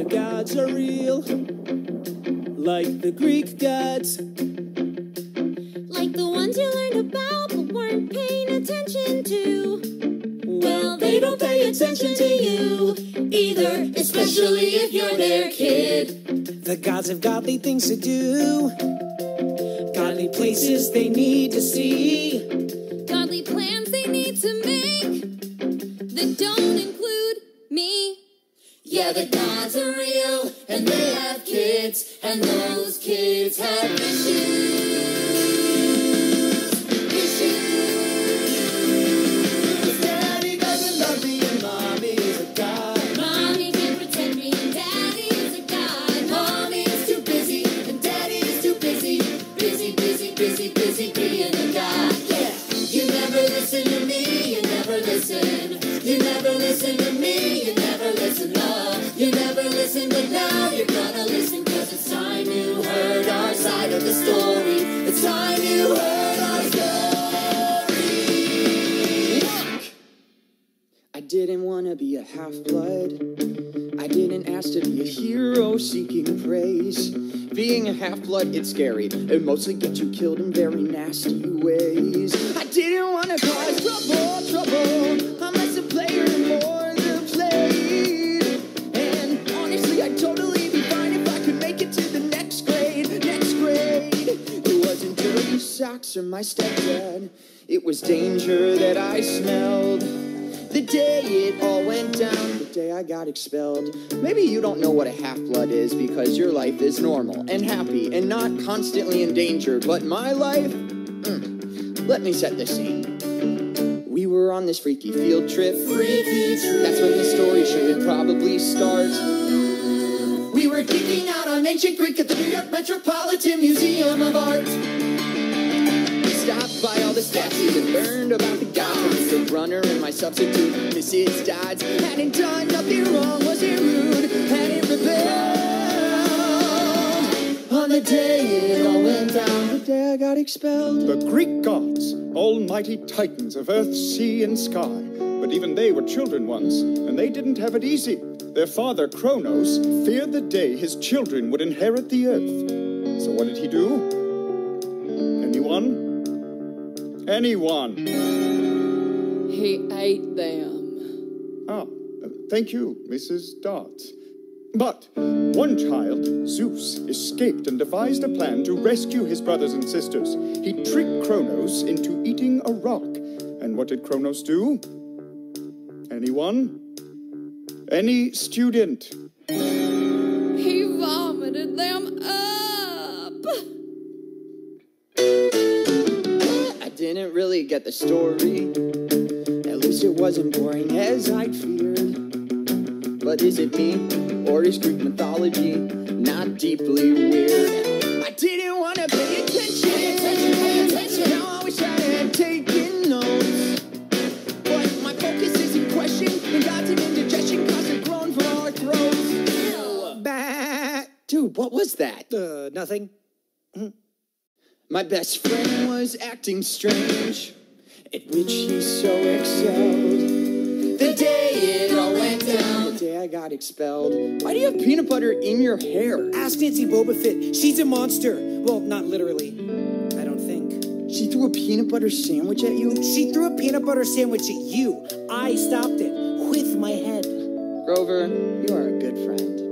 the gods are real, like the Greek gods. Like the ones you learned about but weren't paying attention to. Well, they don't pay attention to you either, Especially if you're their kid. The gods have godly things to do, godly places they need to see, Godly plans they need to make that don't include me. Yeah, the gods are real, and they have kids, and those kids have issues. Daddy doesn't love me, and mommy is a god. Mommy can pretend me and daddy is a god. Mommy is too busy, and daddy is too busy. Busy being a god. Yeah, you never listen to me, you never listen. You never listen to me, you never listen, love. You never listen, but now you're gonna listen, 'cause it's time you heard our side of the story. It's time you heard our story. Look! I didn't want to be a half-blood. I didn't ask to be a hero seeking praise. Being a half-blood, it's scary. It mostly gets you killed in very nasty ways. I didn't want to cause trouble. I'm less a player and more the played. And honestly, I'd totally be fine if I could make it to the next grade. It wasn't dirty socks or my stepdad. It was danger that I smelled. The day it all went down, the day I got expelled. Maybe you don't know what a half-blood is because your life is normal and happy and not constantly in danger. But my life, let me set the scene. We were on this freaky field trip. That's when the story should probably start. We were geeking out on ancient Greek at the New York Metropolitan Museum of Art. Stopped by all the statues and learned about the gods. The runner and my substitute, Mrs. Dodds, hadn't done nothing wrong, wasn't rude, hadn't rebelled. On the day it all went down, the day I got expelled. The Greek gods, almighty titans of earth, sea, and sky. But even they were children once, and they didn't have it easy. Their father, Kronos, feared the day his children would inherit the earth. So what did he do? Anyone? He ate them. Ah, thank you, Mrs. Dodds. But one child, Zeus, escaped and devised a plan to rescue his brothers and sisters. He tricked Kronos into eating a rock. And what did Kronos do? Anyone? Any student? He vomited them up. Didn't really get the story. At least it wasn't boring as I'd feared. But is it me, or is Greek mythology not deeply weird? I didn't want to pay attention. Pay attention. Now I wish I had taken notes. But my focus is in question, and God's an indigestion cause it grown from our throats. Ew. Bah. Dude, what was that? Nothing. My best friend was acting strange, at which he so excelled. The day it all went down, the day I got expelled. Why do you have peanut butter in your hair? Ask Nancy Bobafett. She's a monster. Well, not literally. I don't think. She threw a peanut butter sandwich at you? She threw a peanut butter sandwich at you. I stopped it with my head. Grover, you are a good friend.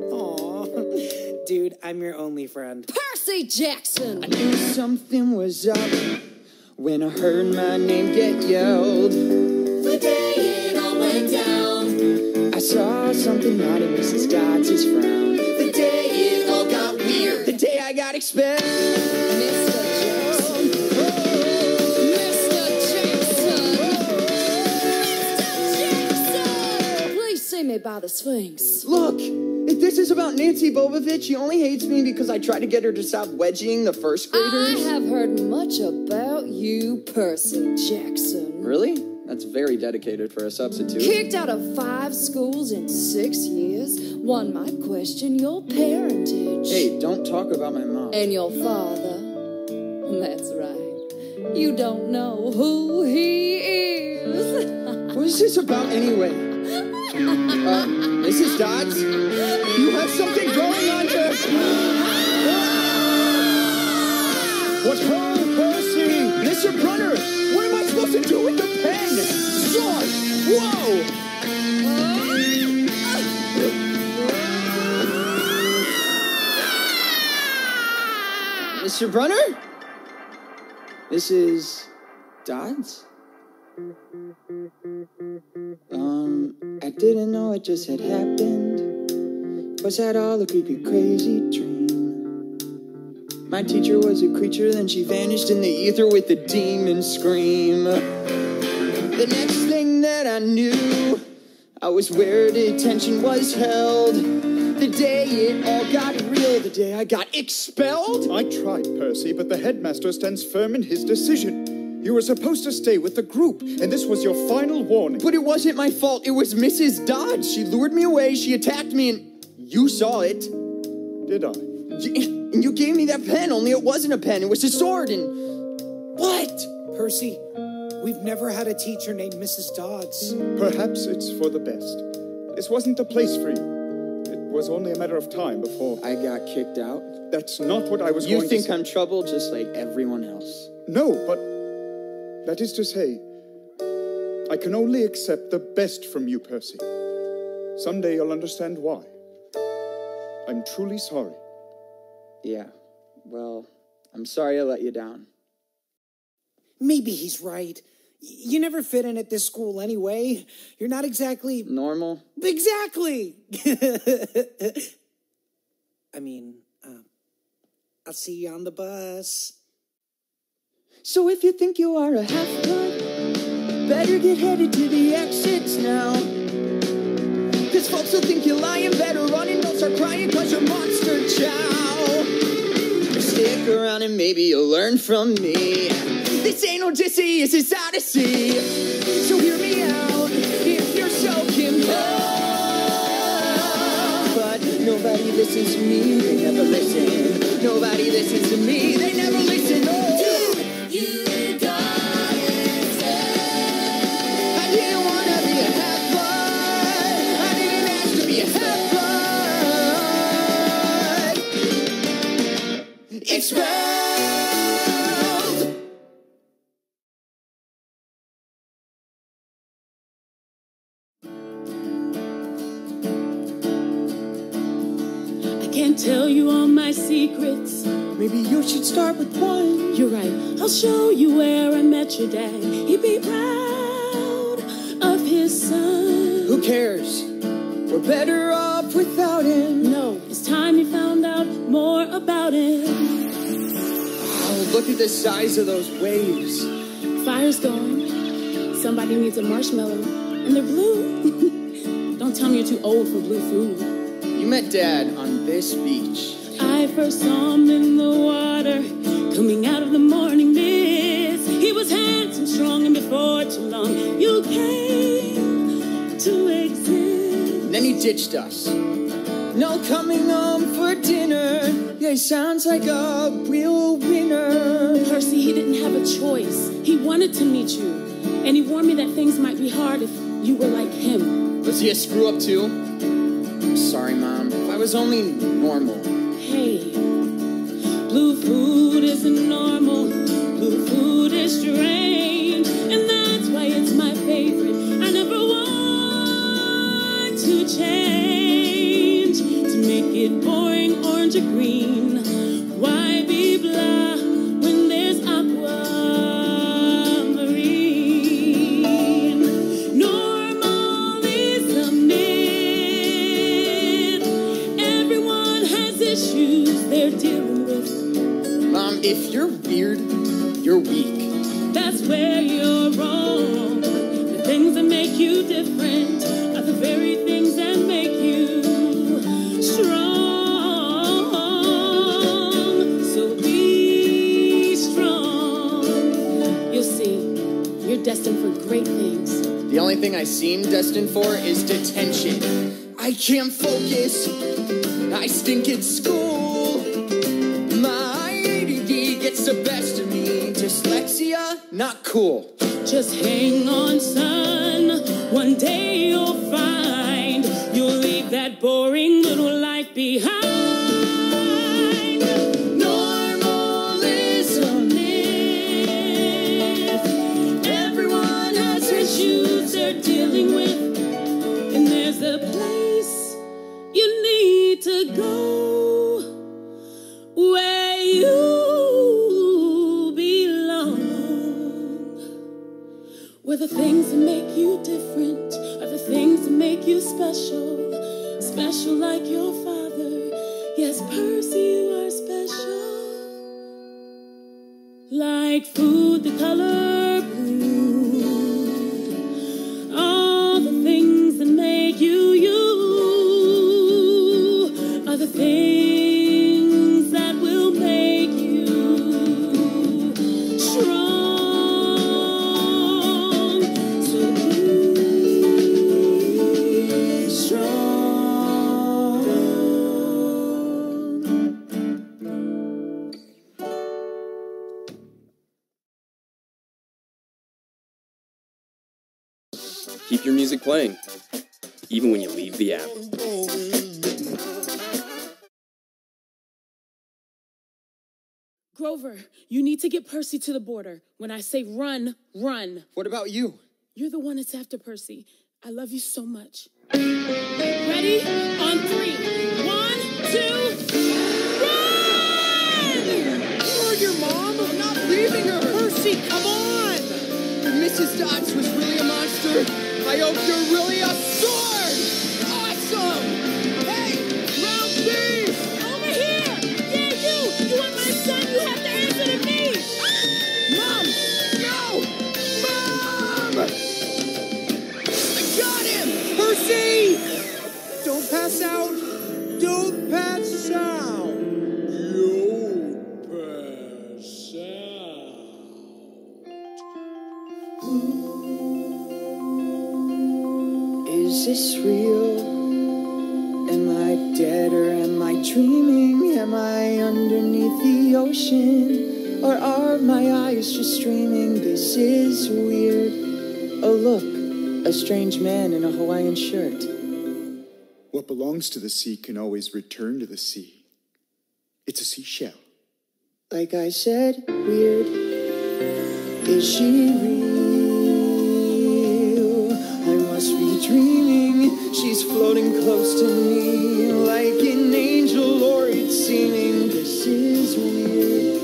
Dude, I'm your only friend. Percy Jackson! I knew something was up when I heard my name get yelled. The day it all went down, I saw something not in Mrs. Dodds' frown. the day it all got weird, The day I got expelled. Mr. Jackson! Mr. Jackson! Please see me by the Sphinx. Look, if this is about Nancy Bobovich, she only hates me because I tried to get her to stop wedging the first graders. I have heard much about you, Percy Jackson. Really? That's very dedicated for a substitute. Kicked out of 5 schools in 6 years. One might question your parentage. Hey, don't talk about my mom. And your father. That's right. You don't know who he is. What is this about anyway? Mrs. Dodds, you have something going on here. What ho, Percy? Mr. Brunner, what am I supposed to do with the pen? George, whoa! Mr. Brunner? Mrs. Dodds? I didn't know it just had happened. Was that all a creepy, crazy dream? My teacher was a creature, then she vanished in the ether with a demon scream. The next thing that I knew, I was where detention was held. The day it all got real, the day I got expelled. I tried, Percy, but the headmaster stands firm in his decision. You were supposed to stay with the group, and this was your final warning. But it wasn't my fault. It was Mrs. Dodds. She lured me away, she attacked me, and you saw it. Did I? And you gave me that pen, only it wasn't a pen. It was a sword, and... What? Percy, we've never had a teacher named Mrs. Dodds. Perhaps it's for the best. This wasn't the place for you. It was only a matter of time before... I got kicked out? That's not what I was going to say. You think I'm trouble just like everyone else? No, but... that is to say, I can only accept the best from you, Percy. Someday you'll understand why. I'm truly sorry. Yeah, well, I'm sorry I let you down. Maybe he's right. You never fit in at this school anyway. You're not exactly... Normal? Exactly! I mean, I'll see you on the bus. So if you think you are a half-blood, better get headed to the exits now. Cause folks will think you're lying, better run and don't start crying cause you're monster chow. Or stick around and maybe you'll learn from me. This ain't Odysseus, it's Odyssey. So hear me out if you're so compelled. But nobody listens to me, they never listen. Nobody listens to me, they never listen. Oh. You got it. I didn't want to be a half-blood. I didn't ask to be a half-blood. Expelled. I can't tell you all my secrets. Maybe you should start with one. You're right, I'll show you where I met your dad. He'd be proud of his son. Who cares? We're better off without him. No, it's time you found out more about him. Oh, look at the size of those waves. Fire's going. Somebody needs a marshmallow. And they're blue. Don't tell me you're too old for blue food. You met Dad on this beach. I first saw him in the water, coming out of the morning mist. He was handsome, strong, and before too long, you came to exist. Then he ditched us. No coming home for dinner. Yeah, he sounds like a real winner. Percy, he didn't have a choice. He wanted to meet you, and he warned me that things might be hard if you were like him. Was he a screw-up too? I'm sorry, Mom. If I was only normal. Hey, blue food isn't normal. Blue food is strange, and that's why it's my favorite. I never want to change, to make it boring, orange or green. Why be blah when there's aquamarine? Normal is a myth. Everyone has issues they're dealing with. Mom, if you're weird, you're weak. That's where you're wrong. The things that make you different are the very things that make you strong. So be strong. You'll see, you're destined for great things. The only thing I seem destined for is detention. I can't focus. I stink at school. My ADD gets the best of me. Dyslexia, not cool. Just hang on, son. One day you'll find you'll leave that boring little life behind. Normalism is everyone has issues they're dealing with, and there's a place you need to go where you belong, where the things that make you different are the things that make you special, special like your father. Yes, Percy, you are special. Like food, the color blue, all the things that make you you are the things that will make you strong. So be strong. Keep your music playing, even when you leave the app. Grover, you need to get Percy to the border. When I say run, run. What about you? You're the one that's after Percy. I love you so much. Ready? On 3. 1, 2, run! Or your mom? I'm not leaving her. Percy, come on! Mrs. Dodds was really a monster. I hope you're really a sword! Awesome! Hey, round B! Over here! Yeah, you! You want my son? You have to answer to me! Mom! No! Mom! I got him! Percy! Don't pass out! Don't pass out! Is this real? Am I dead or am I dreaming? Am I underneath the ocean? Or are my eyes just streaming? This is weird. Oh look, a strange man in a Hawaiian shirt. What belongs to the sea can always return to the sea. It's a seashell. Like I said, weird. Is she real? I must be dreaming. She's floating close to me like an angel, or it's seeming. This is weird,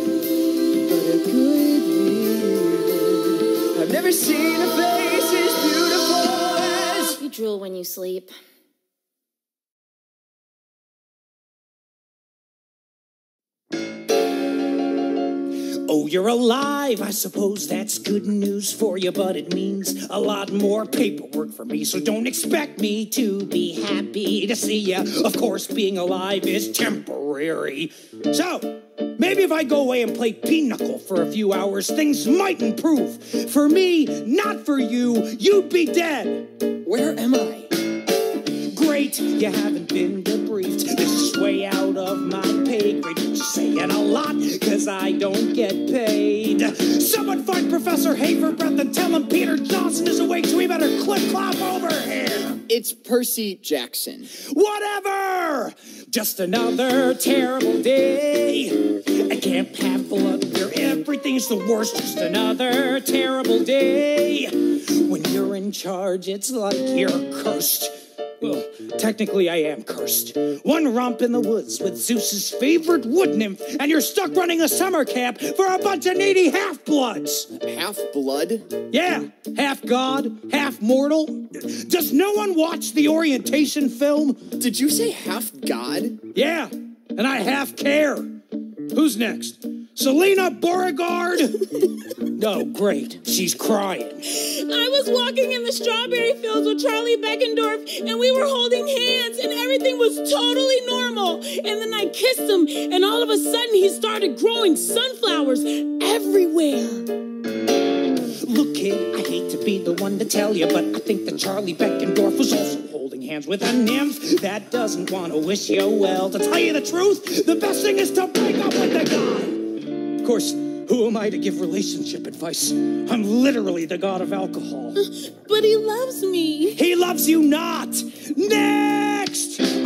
but a good weird. I've never seen a face as beautiful as... You drool when you sleep. Oh, you're alive. I suppose that's good news for you, but it means a lot more paperwork for me. So don't expect me to be happy to see you. Of course, being alive is temporary. So, maybe if I go away and play pinochle for a few hours, things might improve. For me, not for you. You'd be dead. Where am I? Great, you haven't been debriefed. This is way out of my pay grade. You're saying a lot, cause I don't get paid. Someone find Professor Haver Breath and tell him Peter Johnson is awake, so we better clip-clop over here. It's Percy Jackson. Whatever! Just another terrible day. I can't have blood where everything's the worst. Just another terrible day. When you're in charge, it's like you're cursed. Well, technically I am cursed. One romp in the woods with Zeus's favorite wood nymph, and you're stuck running a summer camp for a bunch of needy half-bloods. Half-blood? Yeah, half-god, half-mortal. Does no one watch the orientation film? Did you say half-god? Yeah, and I half-care. Who's next? Selena Beauregard? No, great. She's crying. I was walking in the strawberry fields with Charlie Beckendorf, and we were holding hands, and everything was totally normal. And then I kissed him, and all of a sudden he started growing sunflowers everywhere. Look, kid, I hate to be the one to tell you, but I think that Charlie Beckendorf was also holding hands with a nymph that doesn't want to wish you well. To tell you the truth, the best thing is to break up with the guy. Of course, who am I to give relationship advice? I'm literally the god of alcohol. But he loves me. He loves you not. Next!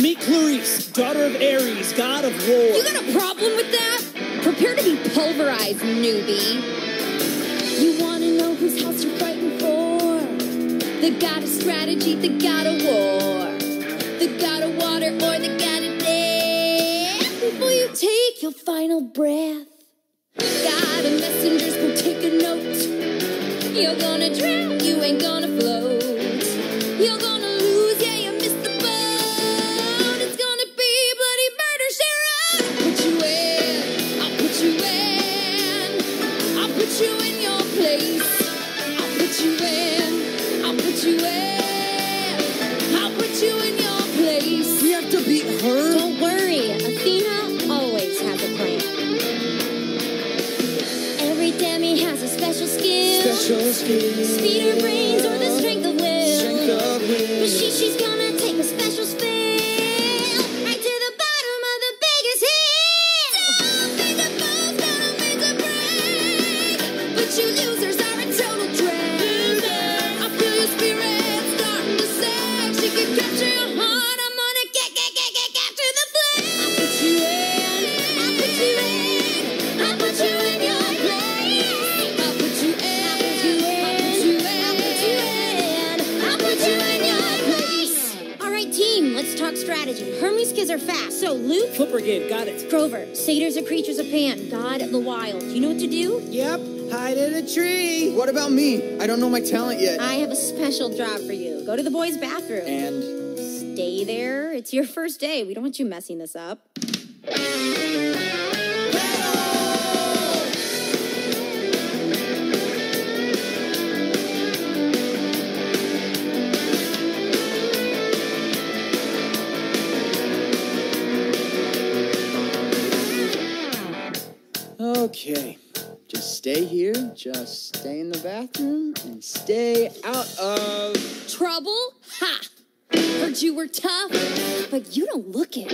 Meet Clarice, daughter of Ares, god of war. You got a problem with that? Prepare to be pulverized, newbie. You wanna know whose house you're fighting for? The god of strategy, the god of war, the god of water, or the god of death. Before you take your final breath, god of messengers will take a note. You're gonna drown, you ain't gonna float. You're gonna lose, yeah, you missed the boat. It's gonna be bloody murder, Sharon. I'll put you in. I'll put you in your place. I'll put you in. I'll put you in. I'll put you in your place. We have to beat her? Don't worry, Athena always has a plan. Every demi has a special skill. Speed or brains or the strength of will. But she's gonna take a special spill right to the bottom of the biggest hill. Don't think the ball's gonna make a break, but you losers are a total drag. I feel your spirit starting to sag. She can capture your heart. I'm gonna capture the flame. I'll put you in. I'll put you in. I'll put you in your place. I'll put you in. Team, let's talk strategy. Hermes kids are fast, so Luke... Foot Brigade, got it. Grover, satyrs are creatures of Pan, god of the wild. You know what to do? Yep, hide in a tree. What about me? I don't know my talent yet. I have a special job for you. Go to the boys' bathroom. And? Stay there. It's your first day. We don't want you messing this up. Okay, just stay here, just stay in the bathroom, and stay out of... Trouble? Ha! Heard you were tough, but you don't look it.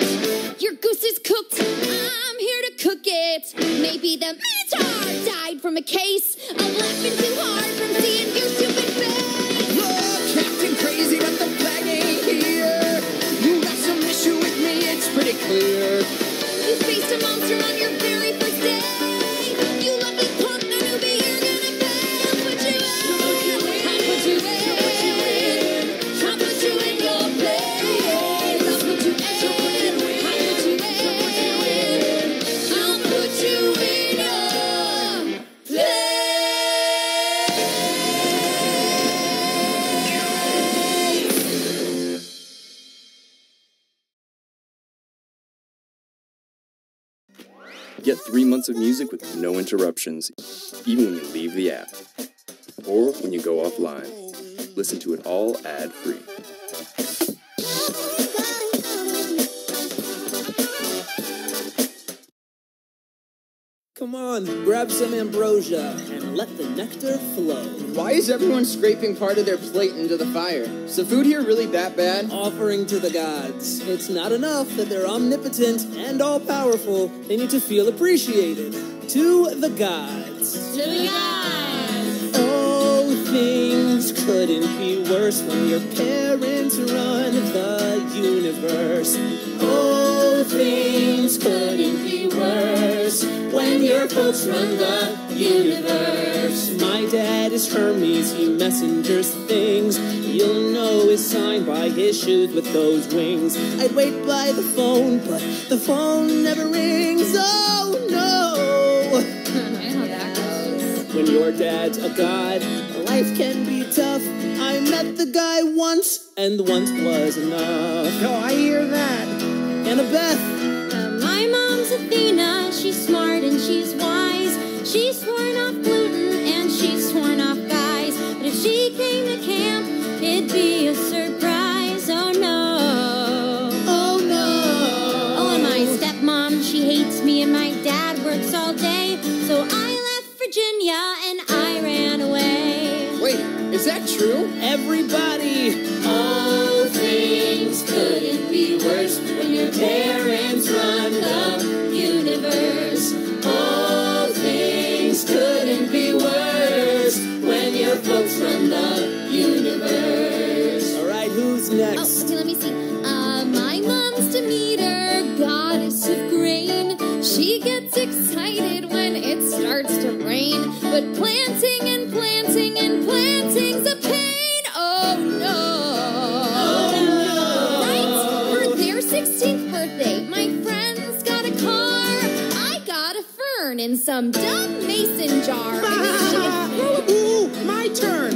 Your goose is cooked, I'm here to cook it. Maybe the Minotaur died from a case of laughing too hard from seeing your stupid face. Look, Captain Crazy, but the flag ain't here. You got some issue with me, it's pretty clear. You faced a monster on your very first day. You lucky punk, the newbie, you're gonna fail. Put you in. I'll put you in. I'll put you in your place. I'll put you in. I'll put you in. I'll put you in your Get 3 months of music with no interruptions, even when you leave the app. Or when you go offline. Listen to it all ad-free. Come on, grab some ambrosia and let the nectar flow. Why is everyone scraping part of their plate into the fire? Is the food here really that bad? Offering to the gods. It's not enough that they're omnipotent and all-powerful. They need to feel appreciated. To the gods. To the gods. Oh, things couldn't be worse when your parents run the universe. Oh, things couldn't be worse when your folks run the universe. My dad is Hermes, he messengers things. You'll know his sign by his shoes with those wings. I'd wait by the phone, but the phone never rings. Oh no! I know how that goes. When your dad's a god, life can be tough. I met the guy once, and once was enough. Oh, I hear that. Annabeth. My mom's Athena, she's smart and she's wise. She's sworn off gluten and she's sworn off guys. But if she came to camp, it'd be a surprise. Oh no. Oh no. Oh, and my stepmom, she hates me and my dad works all day. So I left Virginia and I ran away. Wait, is that true? Everybody. All things couldn't be worse when your parents run the universe. All things couldn't be worse when your folks run the universe. All right, who's next? Oh, okay, let me see. My mom some dumb mason jar. Ooh, my turn.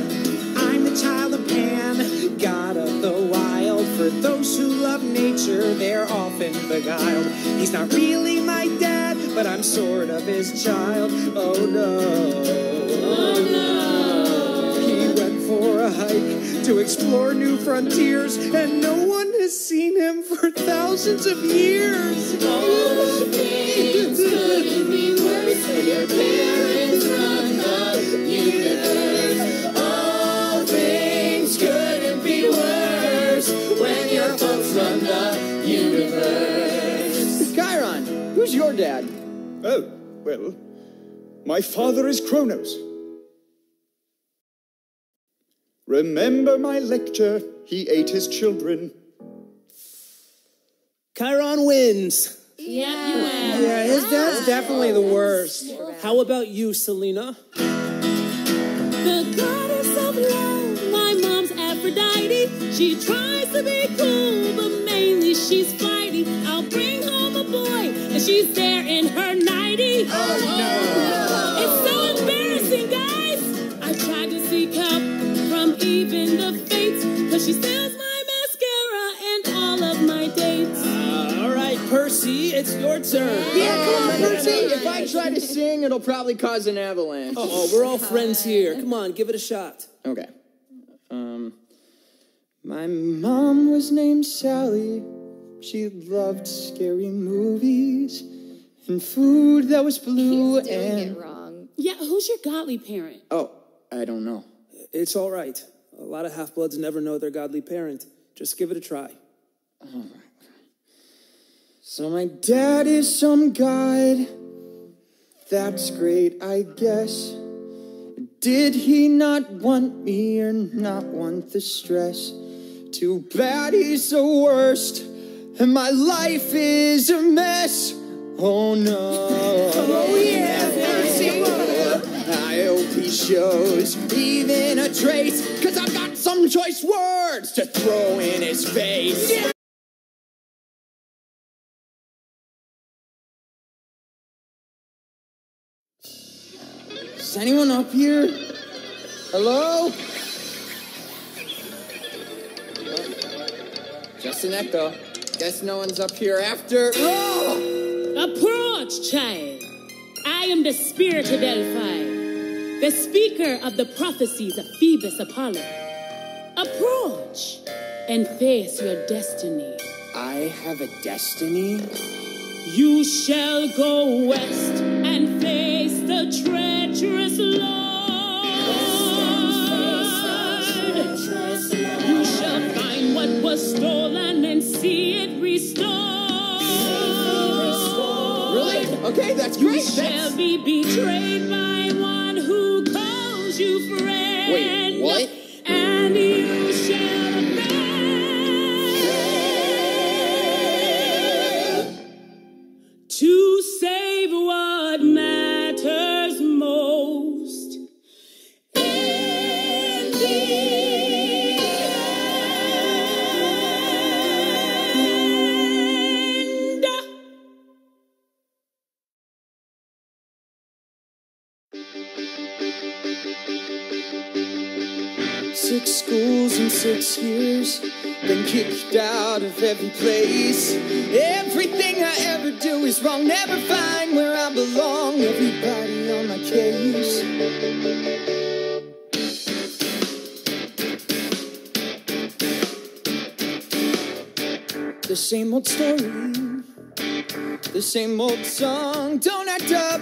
I'm the child of Pan, god of the wild. For those who love nature, they're often beguiled. He's not really my dad, but I'm sort of his child. Oh no. Oh no. He went for a hike to explore new frontiers, and no one has seen him for thousands of years. All things couldn't be worse when your parents run the universe. All things couldn't be worse when your folks run the universe. Chiron, who's your dad? Oh, well, my father is Kronos. Remember my lecture? He ate his children. Chiron wins. Yeah, you win. Yeah, his dad's definitely the worst. How about you, Selena? The goddess of love, my mom's Aphrodite. She tries to be cool, but mainly she's flighty. I'll bring home a boy, and she's there in her nightie. Oh, no. It's so embarrassing, guys. I tried to seek help from even the fates, cause she steals my mascara and all of my dates. All right, Percy, it's your turn. Yeah, come on, Percy. If I try to sing, it'll probably cause an avalanche. Oh, we're all friends here. Come on, give it a shot. Okay. My mom was named Sally. She loved scary movies and food that was blue. He's doing it wrong. Yeah, who's your godly parent? Oh, I don't know. It's all right. A lot of half-bloods never know their godly parent. Just give it a try. All right. So my dad is some god. That's great, I guess. Did he not want me or not want the stress? Too bad he's the worst, and my life is a mess. Oh no. Oh yeah, Percy. I hope he shows even a trace, cause I've got some choice words to throw in his face. Yeah. Is anyone up here? Hello? Just an echo. Guess no one's up here after. Oh! Approach, child. I am the spirit of Delphi, the speaker of the prophecies of Phoebus Apollo. Approach and face your destiny. I have a destiny? You shall go west and face the treacherous Lord. You shall find what was stolen and see it restored. Really? Okay, that's great. You shall be betrayed by one who calls you friend. Wait, what? And you shall fail to save what matters most. In the end. 6 schools in 6 years, been kicked out of every place. Everything I ever do is wrong, never find where I belong. Everybody on my case. The same old story, the same old song. Don't act up,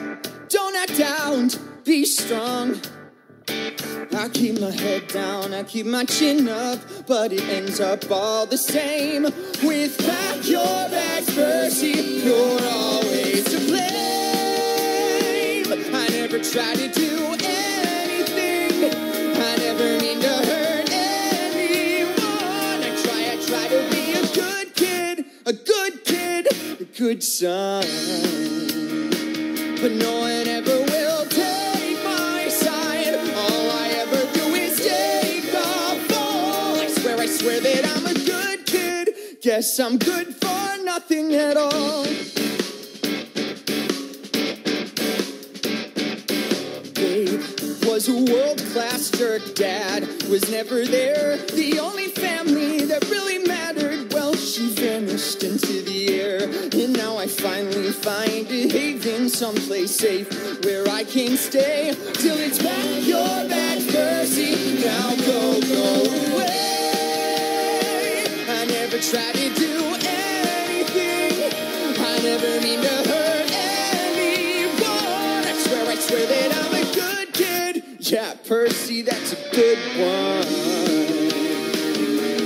don't act down, be strong. I keep my head down, I keep my chin up, but it ends up all the same. With Pack Your Bags, Percy, you're always to blame. I never try to do anything, I never mean to hurt anyone. I try to be a good kid, a good son. But no one ever will take my side. All I ever do is take the fall. I swear that I'm a good kid. Guess I'm good for nothing at all. a world-class jerk dad was never there. The only family that really mattered, well, she vanished into the air. And now I finally find a haven someplace safe where I can stay till it's back, your back, Percy. Now go away. I never tried to do anything. I never mean to hurt anyone. I swear that I'm a good kid. Yeah, Percy, that's a good one.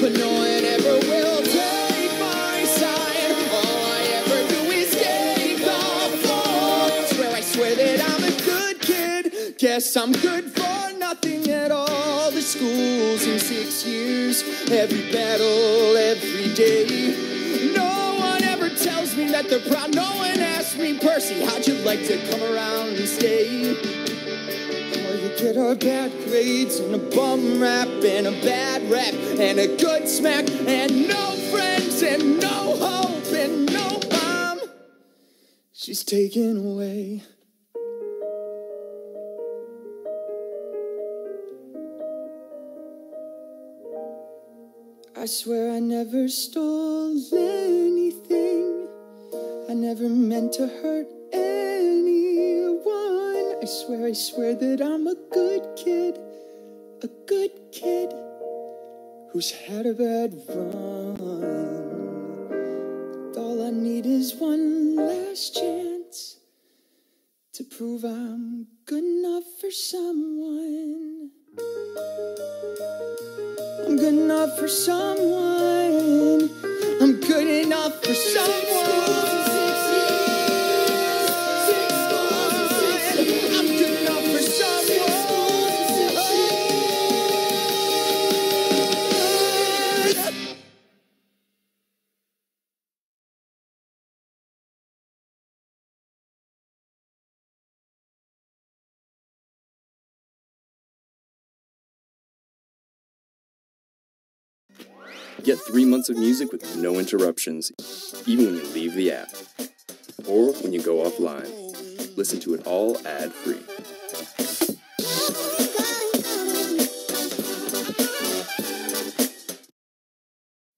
But no one ever will take my side. All I ever do is get the I swear that I'm a good kid. Guess I'm good for nothing at all. The school's in 6 years. Every battle, every day. No one ever tells me that they're proud. No one asks me, Percy, how'd you like to come around and stay? Or you get our bad grades and a bum rap and a bad rap and a good smack and no friends and no hope and no mom. She's taken away. I swear I never stole anything. I never meant to hurt anyone. I swear that I'm a good kid who's had a bad run. All I need is one last chance to prove I'm good enough for someone. I'm good enough for someone. I'm good enough for someone. I'm good enough for someone. Get 3 months of music with no interruptions, even when you leave the app. Or when you go offline. Listen to it all ad-free.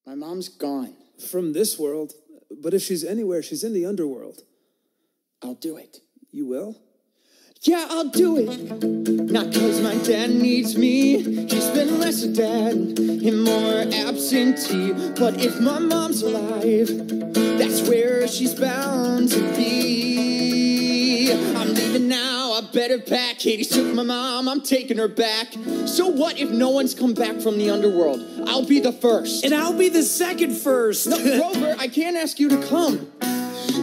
My mom's gone. From this world. But if she's anywhere, she's in the underworld. I'll do it. You will? Yeah, I'll do it. Not 'cause my dad needs me. He's been less a dad and more absentee. But if my mom's alive, that's where she's bound to be. I'm leaving now, I better pack. Katie's took my mom, I'm taking her back. So what if no one's come back from the underworld? I'll be the first. And I'll be the second first. No, Grover, I can't ask you to come.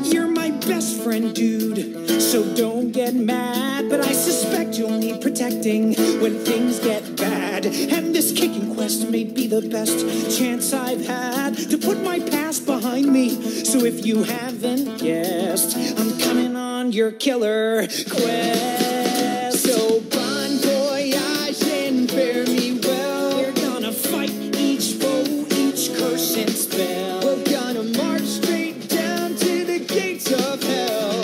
You're my best friend, dude, so don't get mad. But I suspect you'll need protecting when things get bad. And this kicking quest may be the best chance I've had to put my past behind me. So if you haven't guessed, I'm coming on your killer quest. So bon voyage and fare me well. We're gonna fight each foe, each curse and spell. We're gonna march straight down to the gates of hell.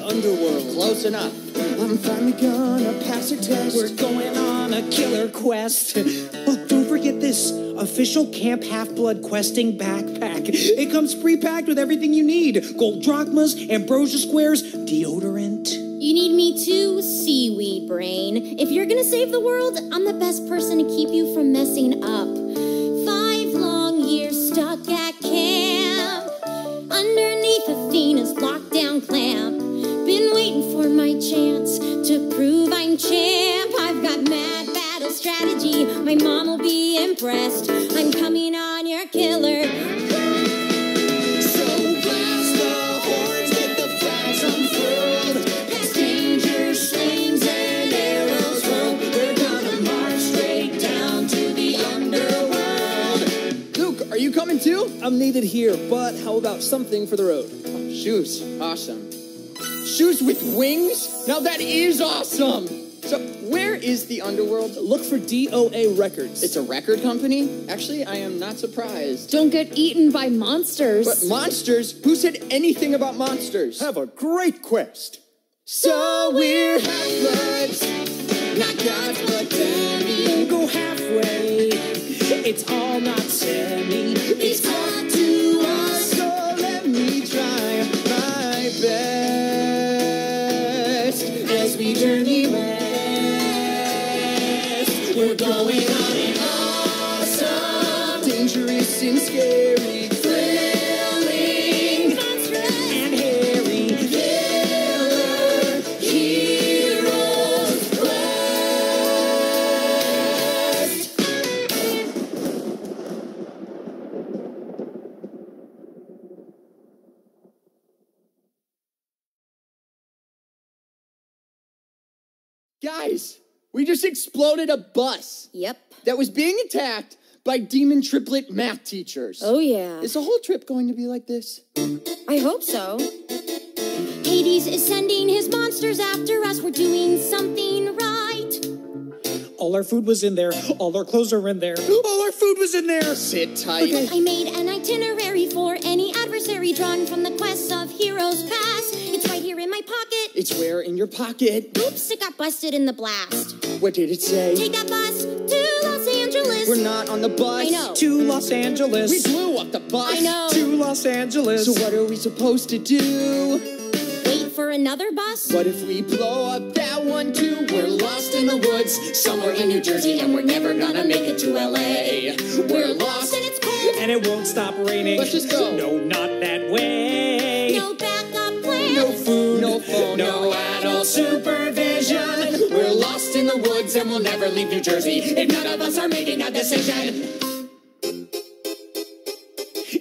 Underworld, close enough. I'm finally gonna pass a test. We're going on a killer quest. Oh, don't forget this official Camp Half-Blood questing backpack. It comes pre-packed with everything you need. Gold drachmas, ambrosia squares, deodorant. You need me too, seaweed brain. If you're gonna save the world, I'm the best person to keep you from messing up. 5 long years stuck at camp, underneath Athena's lockdown clamp. Been waiting for my chance to prove I'm champ. I've got mad battle strategy, my mom will be impressed. I'm coming on your killer. So blast the horns, get the flags unfurled. Past dangers, flames, and arrows rolled. We're gonna march straight down to the underworld. Luke, are you coming too? I'm needed here, but how about something for the road? Oh, shoes, awesome. Shoes with wings? Now that is awesome! So, where is the underworld? Look for DOA Records. It's a record company? Actually, I am not surprised. Don't get eaten by monsters. But monsters? Who said anything about monsters? Have a great quest. So we're half-bloods, not God's It's all not semi. It's up to us. So let me try my best As we journey west, we're going on an awesome, dangerous and scary, thrilling, And Harry. killer heroes quest. Guys, we just exploded a bus Yep. that was being attacked by demon triplet math teachers. Oh, yeah. Is the whole trip going to be like this? I hope so. Hades is sending his monsters after us. We're doing something right. All our food was in there. All our clothes are in there. All our food was in there. Sit tight. I made an itinerary for any adversary drawn from the quests of heroes past. It's right here in my pocket. It's where in your pocket? Oops, it got busted in the blast. What did it say? Take that bus to Los Angeles. We're not on the bus. I know. To Los Angeles. We blew up the bus. I know. To Los Angeles. So what are we supposed to do? Wait for another bus? What if we blow up that one too? We're lost in the woods, somewhere in New Jersey, and we're never gonna make it to LA. We're lost And it's cold. And it won't stop raining. Let's just go. No, not that way. No backup plan. No food, no phone, no adult supervision. We're lost in the woods and we'll never leave New Jersey if none of us are making a decision.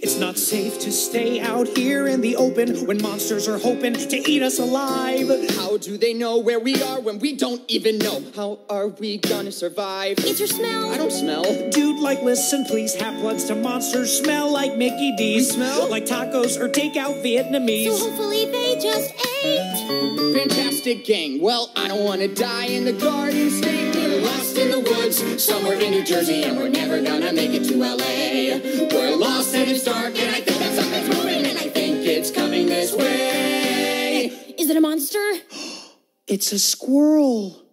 It's not safe to stay out here in the open when monsters are hoping to eat us alive. How do they know where we are when we don't even know? How are we gonna survive? It's your smell. I don't smell. Dude, like, listen, please. Half-bloods to monsters smell like Mickey D's. We smell? Like tacos or takeout Vietnamese. So hopefully they just ate. Fantastic gang. Well, I don't wanna die in the Garden State. We're lost in the woods, somewhere in New Jersey, and we're never gonna make it to LA. We're lost and it's dark, and I think that something's moving, and I think it's coming this way. Is it a monster? It's a squirrel.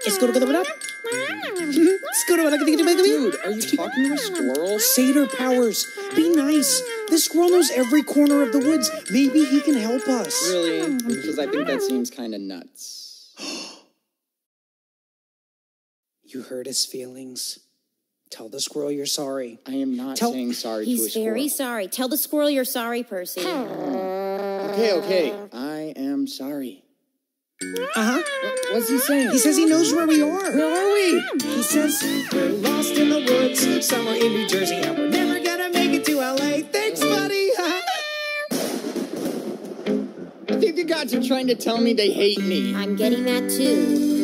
Dude, are you talking to a squirrel? Satyr powers. Be nice. This squirrel knows every corner of the woods. Maybe he can help us. Really? Because I think that seems kind of nuts. You hurt his feelings. Tell the squirrel you're sorry. I am not Tell- saying sorry to a He's squirrel. very sorry. Tell the squirrel you're sorry, Percy. Okay. I am sorry. Uh-huh. What's he saying? He says he knows where we are. Where are we? He says we're lost in the woods, somewhere in New Jersey, and we're never gonna make it to LA. Thanks, buddy. I think the gods are trying to tell me they hate me. I'm getting that too.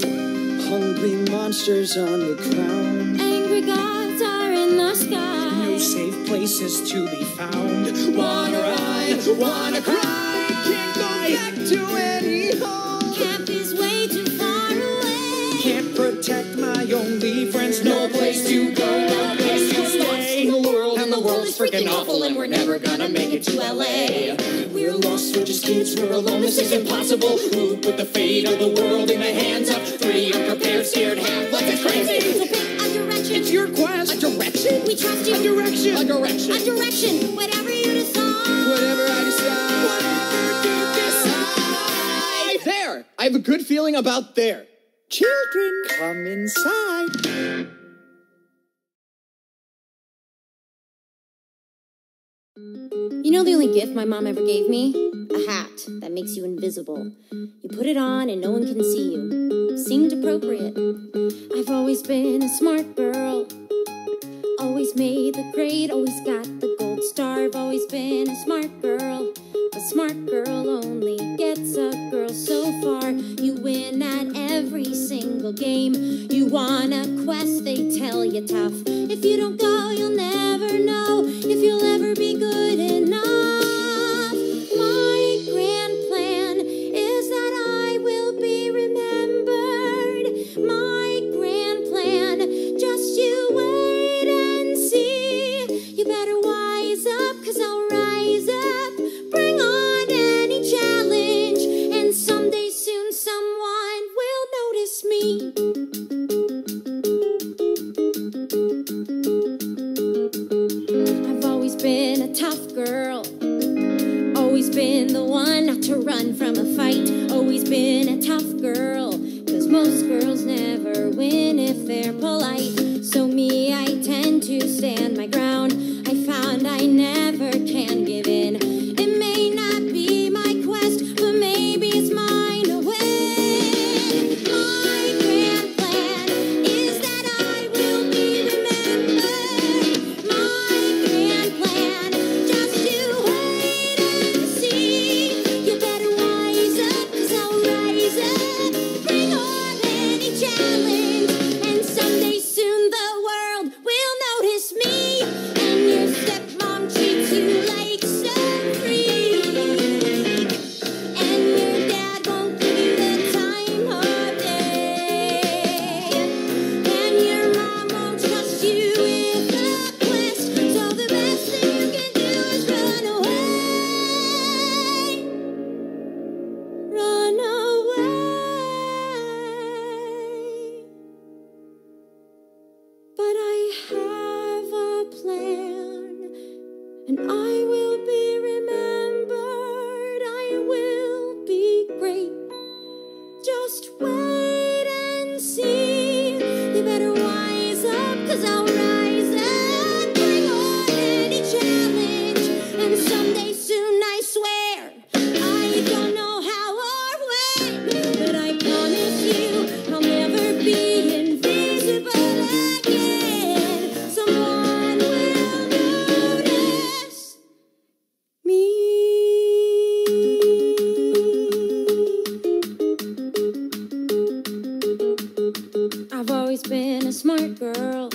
Hungry monsters on the ground. Angry gods are in the sky. No safe places to be found. Wanna ride, wanna cry, Can't go back to any home. Camp is way too far away. Can't protect my only friends. no place to go, no place to stay. In the world, And the world is freaking awful, and we're never gonna make it to LA. We're lost, we're just kids, we're alone, this is impossible. Who put the fate of the world in the hands of 3 unprepared, scared half-bloods? It's crazy. So pick a direction. It's your quest. a direction? We trust you. A direction. A direction. A direction. Whatever you decide. Whatever I decide. There! I have a good feeling about there. Children, come inside. You know the only gift my mom ever gave me? A hat that makes you invisible. You put it on and no one can see you. Seemed appropriate. I've always been a smart girl. Always made the grade, always got the gold star. I've always been a smart girl. A smart girl only gets a girl so far. You win at every single game. You want a quest, they tell you tough. If you don't go, you'll never know if you'll ever be good enough. My grand plan is that I will be remembered. My grand plan, just you wait and see. You better wise up, 'cause I'll rise up. Bring on any challenge, and someday soon someone will notice me. to stand my ground. I found I never can give in. It may not be my quest, but maybe it's mine to win. My grand plan is that I will be remembered. My grand plan, just you wait and see. You better wise up, 'cause I'll rise up, bring on any challenge, and someday soon the world will notice me, and your stepmom treats you like some free, and your dad won't give you the time of day, and your mom won't trust you with a quest, so the best thing you can do is run away. Run away. But I have a plan, and I will be remembered. I will be great. Just wait and see. You better wise up, 'cause I'll rise up, bring on any challenge, and someday soon, I swear, I don't know how or when, but I promise you I'll never be invisible again. Someone will notice me. I've always been a smart girl.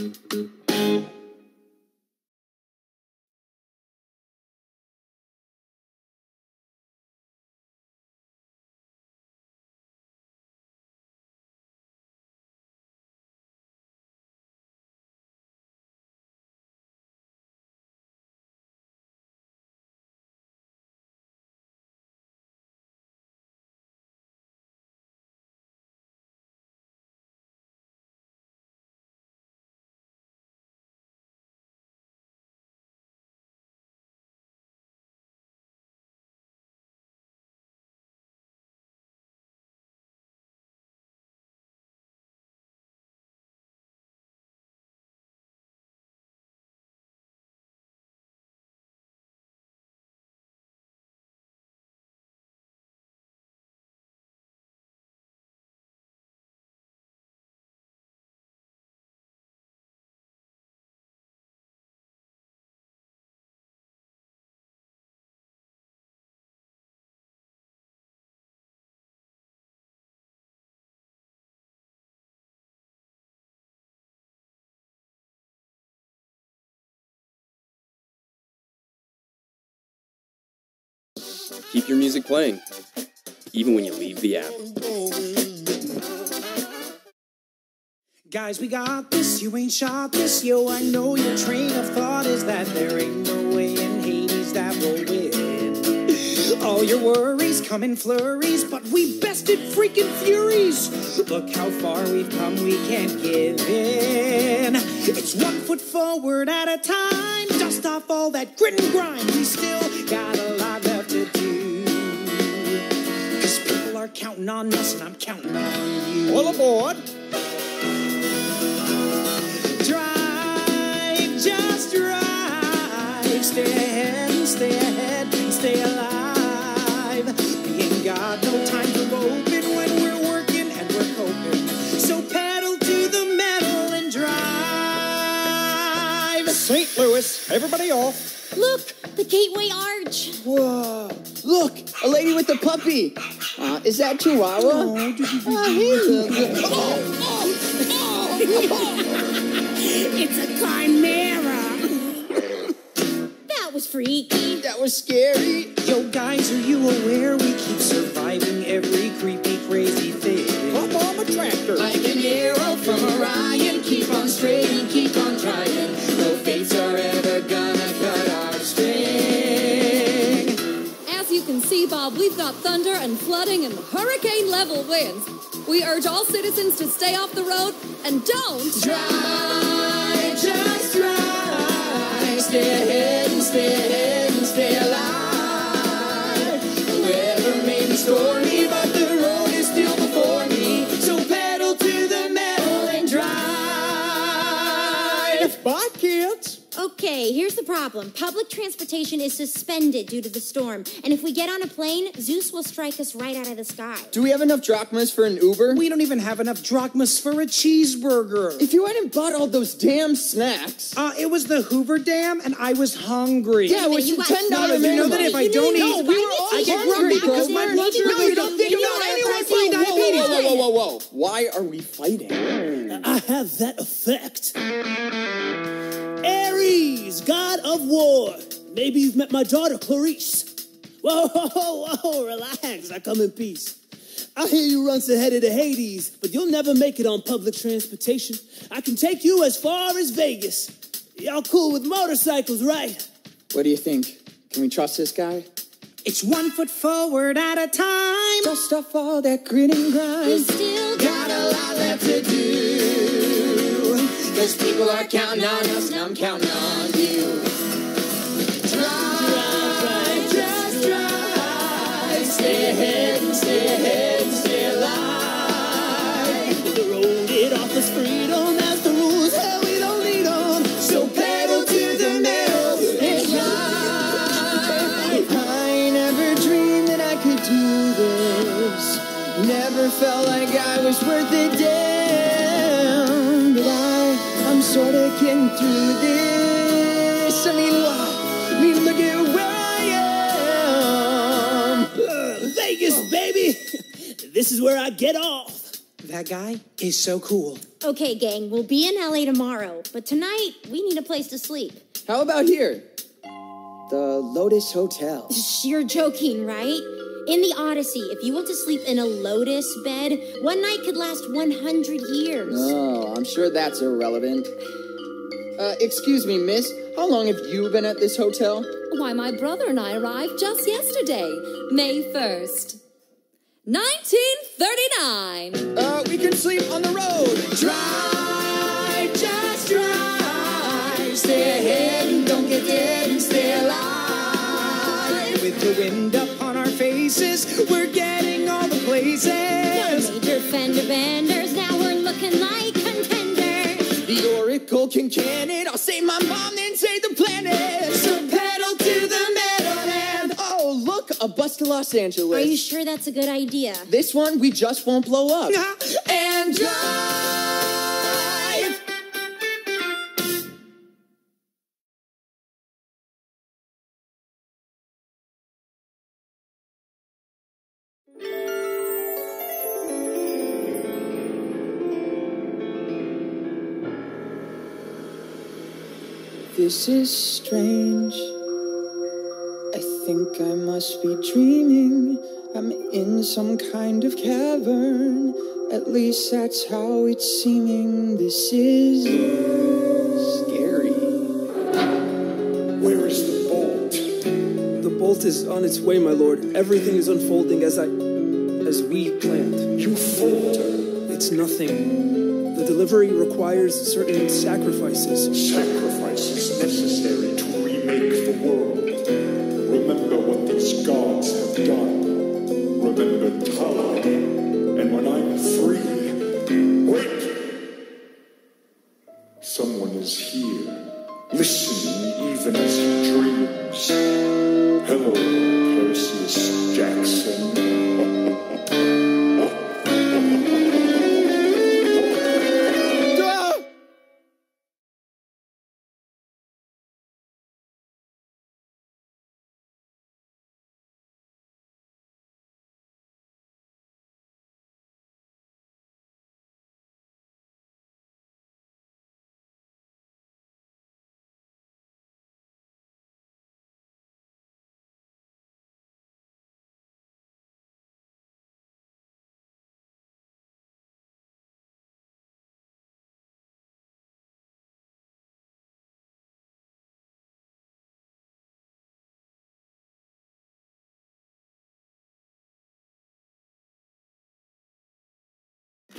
Keep your music playing, even when you leave the app. Guys, we got this, you ain't shot this, yo, I know your train of thought is that there ain't no way in Hades that we'll win. All your worries come in flurries, but we bested freaking furies. Look how far we've come, we can't give in. It's 1 foot forward at a time, dust off all that grit and grind. We still got a lot left to do, 'cause people are counting on us and I'm counting on you. All aboard! Drive, just drive, stay ahead and stay ahead and stay alive. We ain't got no time for moping when we're working and we're coping. So pedal to the metal and drive. St. Louis, everybody off. Look, the Gateway Arch. Whoa! Look, a lady with a puppy. Is that Chihuahua? It's a chimera. That was freaky. That was scary. Yo, guys, are you aware we keep surviving every creepy, crazy thing? Hop on the tractor. Like an arrow from Orion, keep on straight and keep on trying. No fates are ever gonna cut our string. As you can see, Bob, we've got thunder and flooding and hurricane-level winds. We urge all citizens to stay off the road and don't Drive, just drive. Stay ahead and stay ahead and stay alive. The weather may be stormy, but the road is still before me. So pedal to the metal and drive. I can't. Okay, here's the problem. Public transportation is suspended due to the storm, and if we get on a plane, Zeus will strike us right out of the sky. Do we have enough drachmas for an Uber? We don't even have enough drachmas for a cheeseburger. If you hadn't bought all those damn snacks. It was the Hoover Dam, and I was hungry. Yeah, which you is got $10 snacks. You know that if I don't No, eat, we were all I get hungry, grumpy bro. because my blood sugar No, you goes don't think down. about anyone Type 2 diabetes. Whoa. Why are we fighting? I have that effect. Ares, god of war. Maybe you've met my daughter, Clarice. Whoa, relax. I come in peace. I hear you once headed to Hades, but you'll never make it on public transportation. I can take you as far as Vegas. Y'all cool with motorcycles, right? What do you think? Can we trust this guy? It's 1 foot forward at a time. Dust off all that grit and We grind. still Got a lot left to do. Cause people are counting on us and I'm counting on you. Drive, just drive. Stay ahead, stay alive. The road it offers freedom as the rules. Hell, we don't need them. So pedal to the metal and drive. I never dreamed that I could do this. Never felt like I was worth a damn. But I'm sort of getting through this. I mean, look at where I am. Vegas, baby. This is where I get off. That guy is so cool. Okay, gang, we'll be in LA tomorrow, but tonight we need a place to sleep. How about here? The Lotus Hotel. You're joking, right? In the Odyssey, if you want to sleep in a lotus bed, one night could last 100 years. Oh, I'm sure that's irrelevant. Excuse me, miss. How long have you been at this hotel? Why, my brother and I arrived just yesterday, May 1st. 1939. We can sleep on the road. Drive, just drive. Stay ahead and don't get dead and stay alive. With the wind up on our faces, we're getting all the places. No major fender benders, now we're looking like contenders. The Oracle can can it. I'll save my mom, then save the planet. So pedal to the metal and oh, look, a bus to Los Angeles. Are you sure that's a good idea? This one, we just won't blow up. And drive! This is strange. I think I must be dreaming. I'm in some kind of cavern. At least that's how it's seeming. This is scary. Where is the bolt? The bolt is on its way, my lord. Everything is unfolding as we planned. You falter. It's nothing. The delivery requires certain sacrifices. Sacrifices necessary to remake the world. Remember what these gods have done. Remember time. And when I'm free, wait! Someone is here, listening even as he dreams. Hello, Perseus Jackson.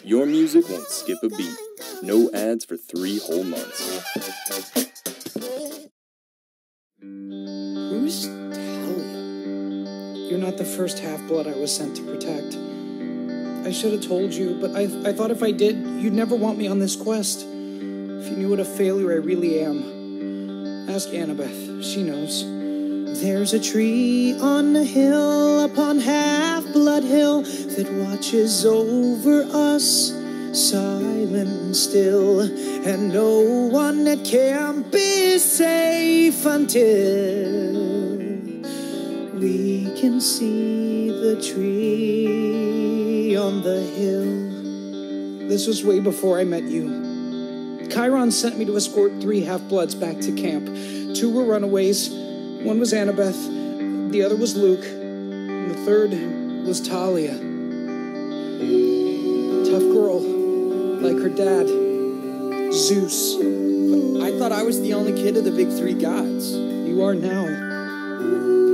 Your music won't skip a beat. No ads for 3 whole months. Who's Talia? You're not the first half-blood I was sent to protect. I should have told you, but I thought if I did, you'd never want me on this quest. you knew what a failure I really am. Ask Annabeth. She knows. There's a tree on the hill upon Half-Blood Hill that watches over us, silent and still, and no one at camp is safe until we can see the tree on the hill. This was way before I met you. Chiron sent me to escort 3 half-bloods back to camp. 2 were runaways. One was Annabeth, the other was Luke, and the third was Talia. Tough girl, like her dad, Zeus. I thought I was the only kid of the big 3 gods. You are now.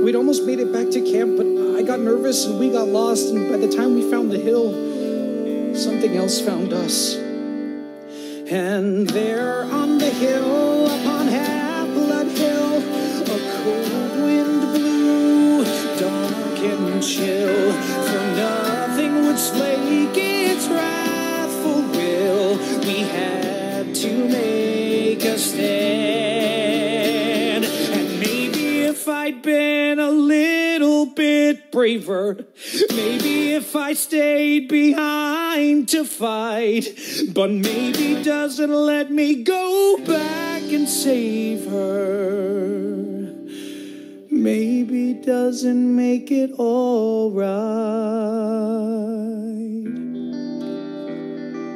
We'd almost made it back to camp, but I got nervous and we got lost, and by the time we found the hill, something else found us. And there on the hill, upon Half-Blood Hill, a cold wind blew, dark and chill, for nothing would slake its wrathful will. We had to make a stand, and maybe if I'd been a little bit braver, maybe if I stayed behind to fight, but maybe doesn't let me go back and save her. Maybe doesn't make it all right.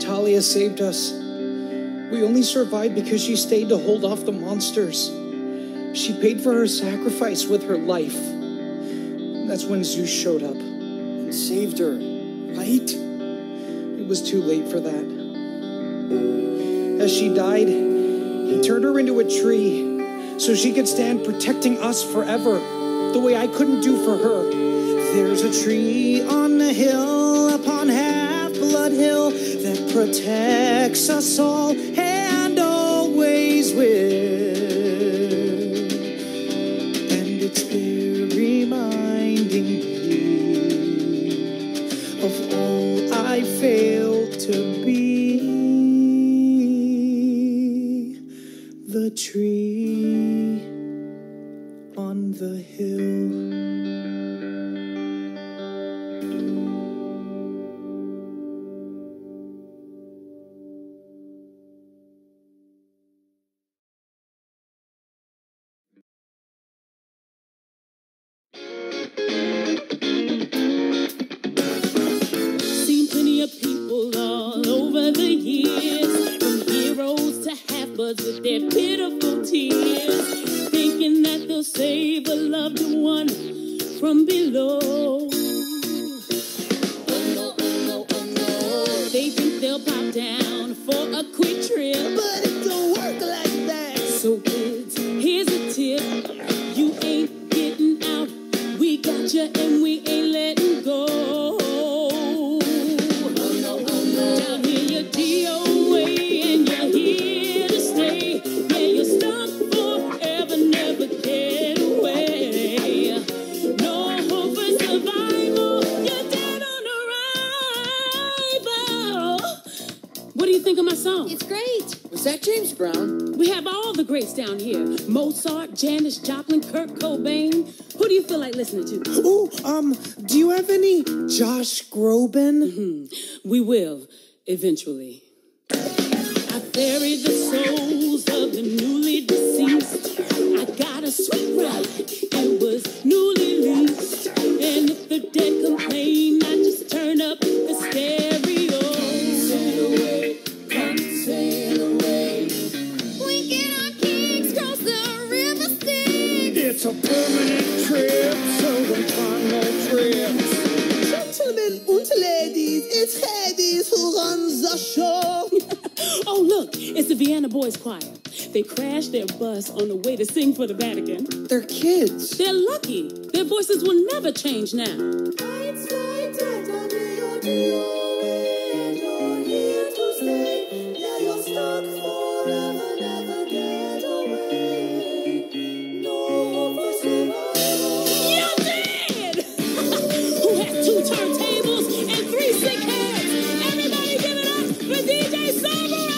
Talia saved us. We only survived because she stayed to hold off the monsters. She paid for her sacrifice with her life. That's when Zeus showed up and saved her, right? It was too late for that. As she died, he turned her into a tree so she could stand protecting us forever, the way I couldn't do for her. There's a tree on the hill upon Half-Blood Hill that protects us all and always will. And it's there reminding me of all I failed to be. The tree on the hill. Seen plenty of people all over the years, from heroes to half-bloods with their pitiful tears, thinking that they'll save a loved one from below. Oh no, oh no, oh no. They think they'll pop down for a quick trip, but it don't work like that. So kids, here's a tip. You ain't getting out. We got you and we ain't letting go. Oh no, oh no. Down here you're DOA and you're here to stay. Yeah, you're stuck forever, never get away. No hope for survival. You're dead on arrival. What do you think of my song? It's great. Was that James Brown? We have all the greats down here. Mozart, Janis Joplin, Kurt Cobain. Who do you feel like listening to? Oh, do you have any Josh Groban? We will, eventually. I bury the souls of the newly deceased. I got a sweet ride. It was newly leased. And if the dead complain, I just turn up the stereo. Sail away, come sail away. Blinking our kings cross the river Styx. It's a permanent trip, so don't find no trips. Gentlemen and ladies, it's Hades who runs the show. Oh, look, it's the Vienna Boys Choir. They crashed their bus on the way to sing for the Vatican. They're kids. They're lucky. Their voices will never change now. It's like that on your DOA and you're here to stay. Yeah, you're stuck forever, never get away. No hope for survival. You're dead! Who has 2 turntables and 3 sick heads? Everybody give it up for DJ Cerberus!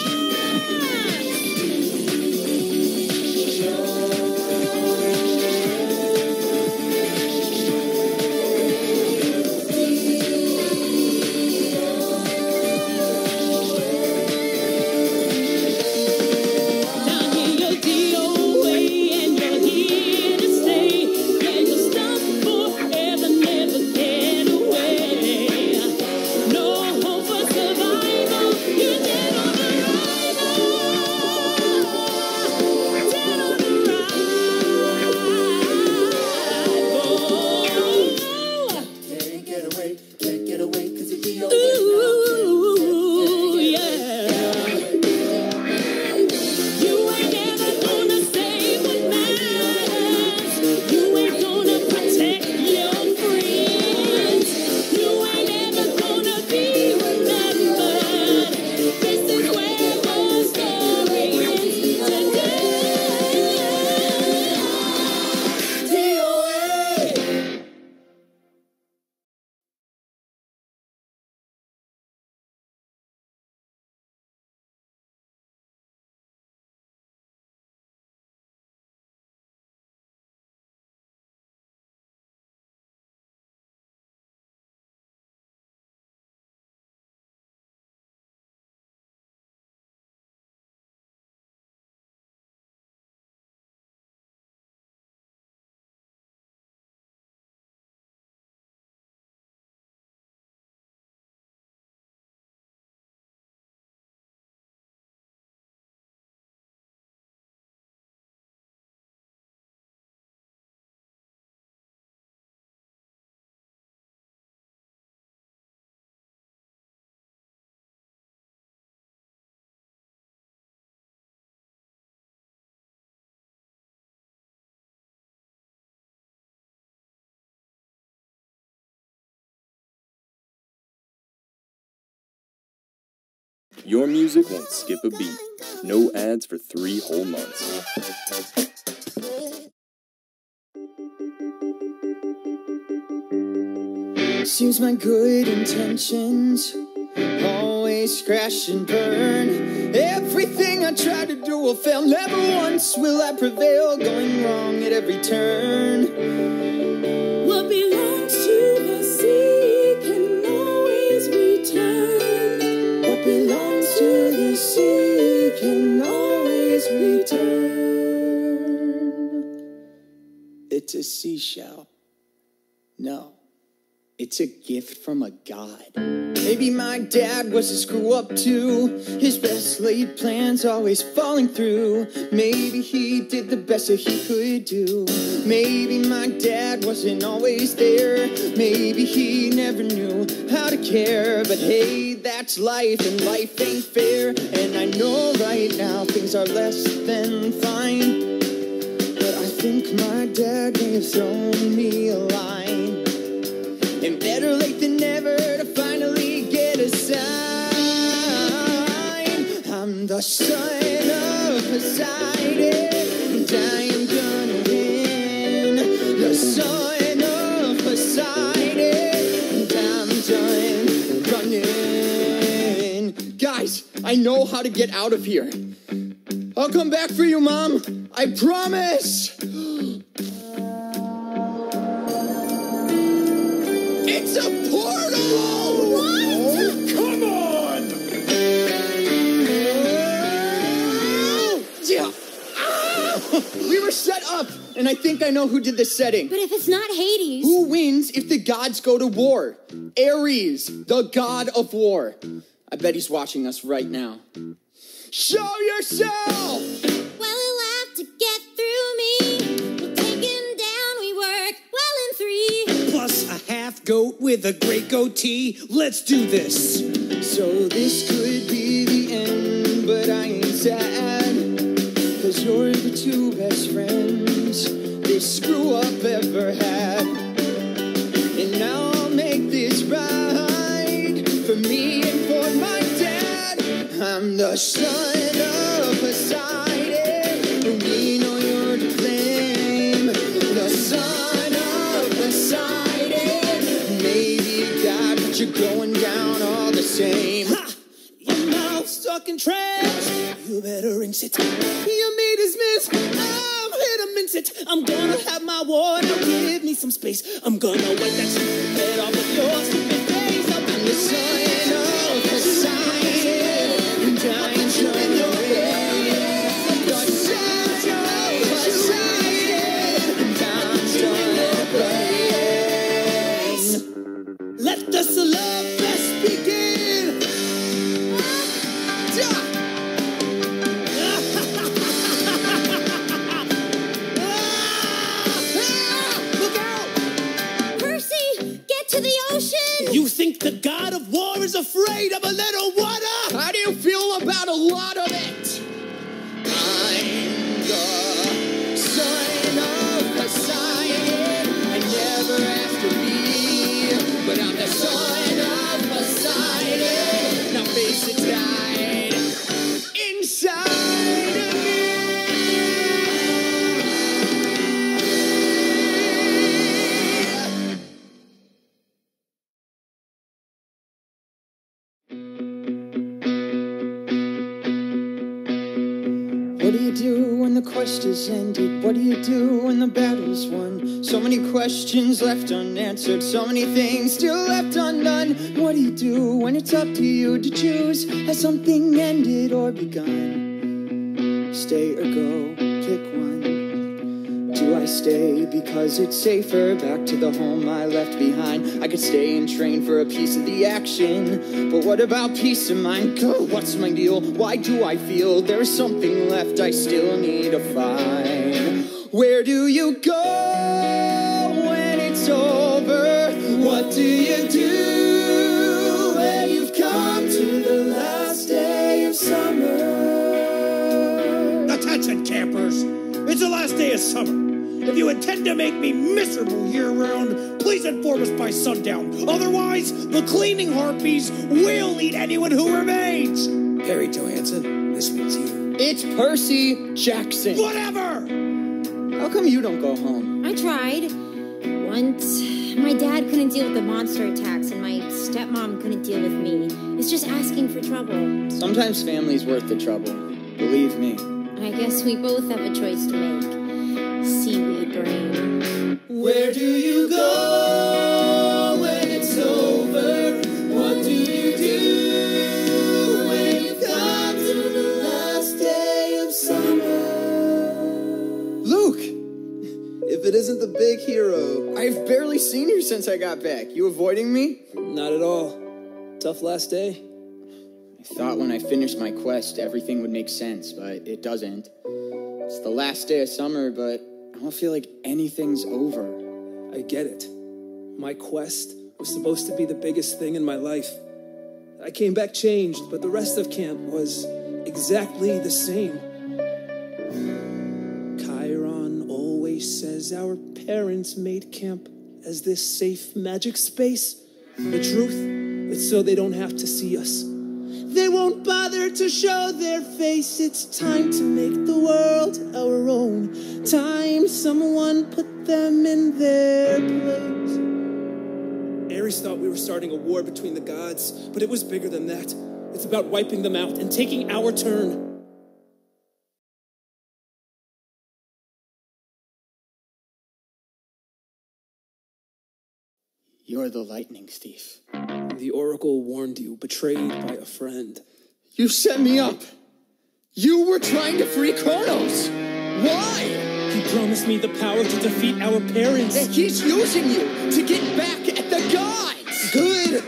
Your music won't skip a beat. No ads for 3 whole months. Seems my good intentions always crash and burn. Everything I try to do will fail. Never once will I prevail. Going wrong at every turn. What belongs to the sea can always return. What belongs to the sea can always return. It's a seashell. No. It's a gift from a god. Maybe my dad was a screw up too. His best laid plans always falling through. Maybe he did the best that he could do. Maybe my dad wasn't always there. Maybe he never knew how to care. But hey, that's life, and life ain't fair. And I know right now things are less than fine. But I think my dad may have thrown me a line. And better late than never to finally get a sign. I'm the son of Poseidon, and I am gonna win. The son of Poseidon, and I'm done running. Guys, I know how to get out of here. I'll come back for you, Mom. I promise. It's a portal! What? Oh, come on! Yeah. We were set up, and I think I know who did the setting. But if it's not Hades... Who wins if the gods go to war? Ares, the god of war. I bet he's watching us right now. Show yourself! Well, he'll have to get through me. We'll take him down, we work well in 3. Plus a half goat with a great goatee. Let's do this. So this could be the end, but I ain't sad. 'Cause you're the 2 best friends this screw up ever had. And now I'll make this right for me and for my dad. I'm the son of Poseidon, and we know you're to blame. The son of Poseidon, maybe God, but you're going down all the same. Ha! Your mouth's stuck in trash. You better rinse it. Your meat is missed. I'm here to mince it. I'm gonna have my water. Give me some space. I'm gonna wipe that stupid head off of your stupid face. I'm The son of Poseidon, and I'm showing your face. The son of Poseidon, and I'm showing your face. Let the love fest begin. Look out! Percy, get to the ocean! You think the god of war is afraid of a little water? How do you feel about a lot of it? I'm the son of Poseidon. I never asked to be, but I'm the son of Poseidon. Now face it tight inside of me. What do you do when the quest is ended? What do you do when the battle's won? So many questions left unanswered, so many things still left undone. What do you do when it's up to you to choose? Has something ended or begun? Stay or go, pick one. Do I stay because it's safer? Back to the home I left behind. I could stay and train for a piece of the action, but what about peace of mind? God, what's my deal? Why do I feel there's something left I still need to find? Where do you go when it's over? What do you do when you've come to the last day of summer? Attention, campers. It's the last day of summer. If you intend to make me miserable year-round, please inform us by sundown. Otherwise, the cleaning harpies will eat anyone who remains. Harry Johansson, this means you. It's Percy Jackson. Whatever! How come you don't go home? I tried. Once. My dad couldn't deal with the monster attacks, and my stepmom couldn't deal with me. It's just asking for trouble. Sometimes family's worth the trouble. Believe me. I guess we both have a choice to make. Seaweed brain. Where do you go when it's over? What do you do when you come to the last day of summer? Luke! If it isn't the big hero. I've barely seen you since I got back. You avoiding me? Not at all. Tough last day? I thought when I finished my quest, everything would make sense, but it doesn't. It's the last day of summer, but I don't feel like anything's over. I get it. My quest was supposed to be the biggest thing in my life. I came back changed, but the rest of camp was exactly the same. Chiron always says our parents made camp as this safe magic space. The truth, it's so they don't have to see us. They won't bother to show their face. It's time to make the world our own. Time someone put them in their place. Ares thought we were starting a war between the gods, but it was bigger than that. It's about wiping them out and taking our turn. You're the lightning thief. The Oracle warned you, betrayed by a friend. You set me up! You were trying to free Kronos! Why? He promised me the power to defeat our parents. And he's using you to get back at the gods! Good!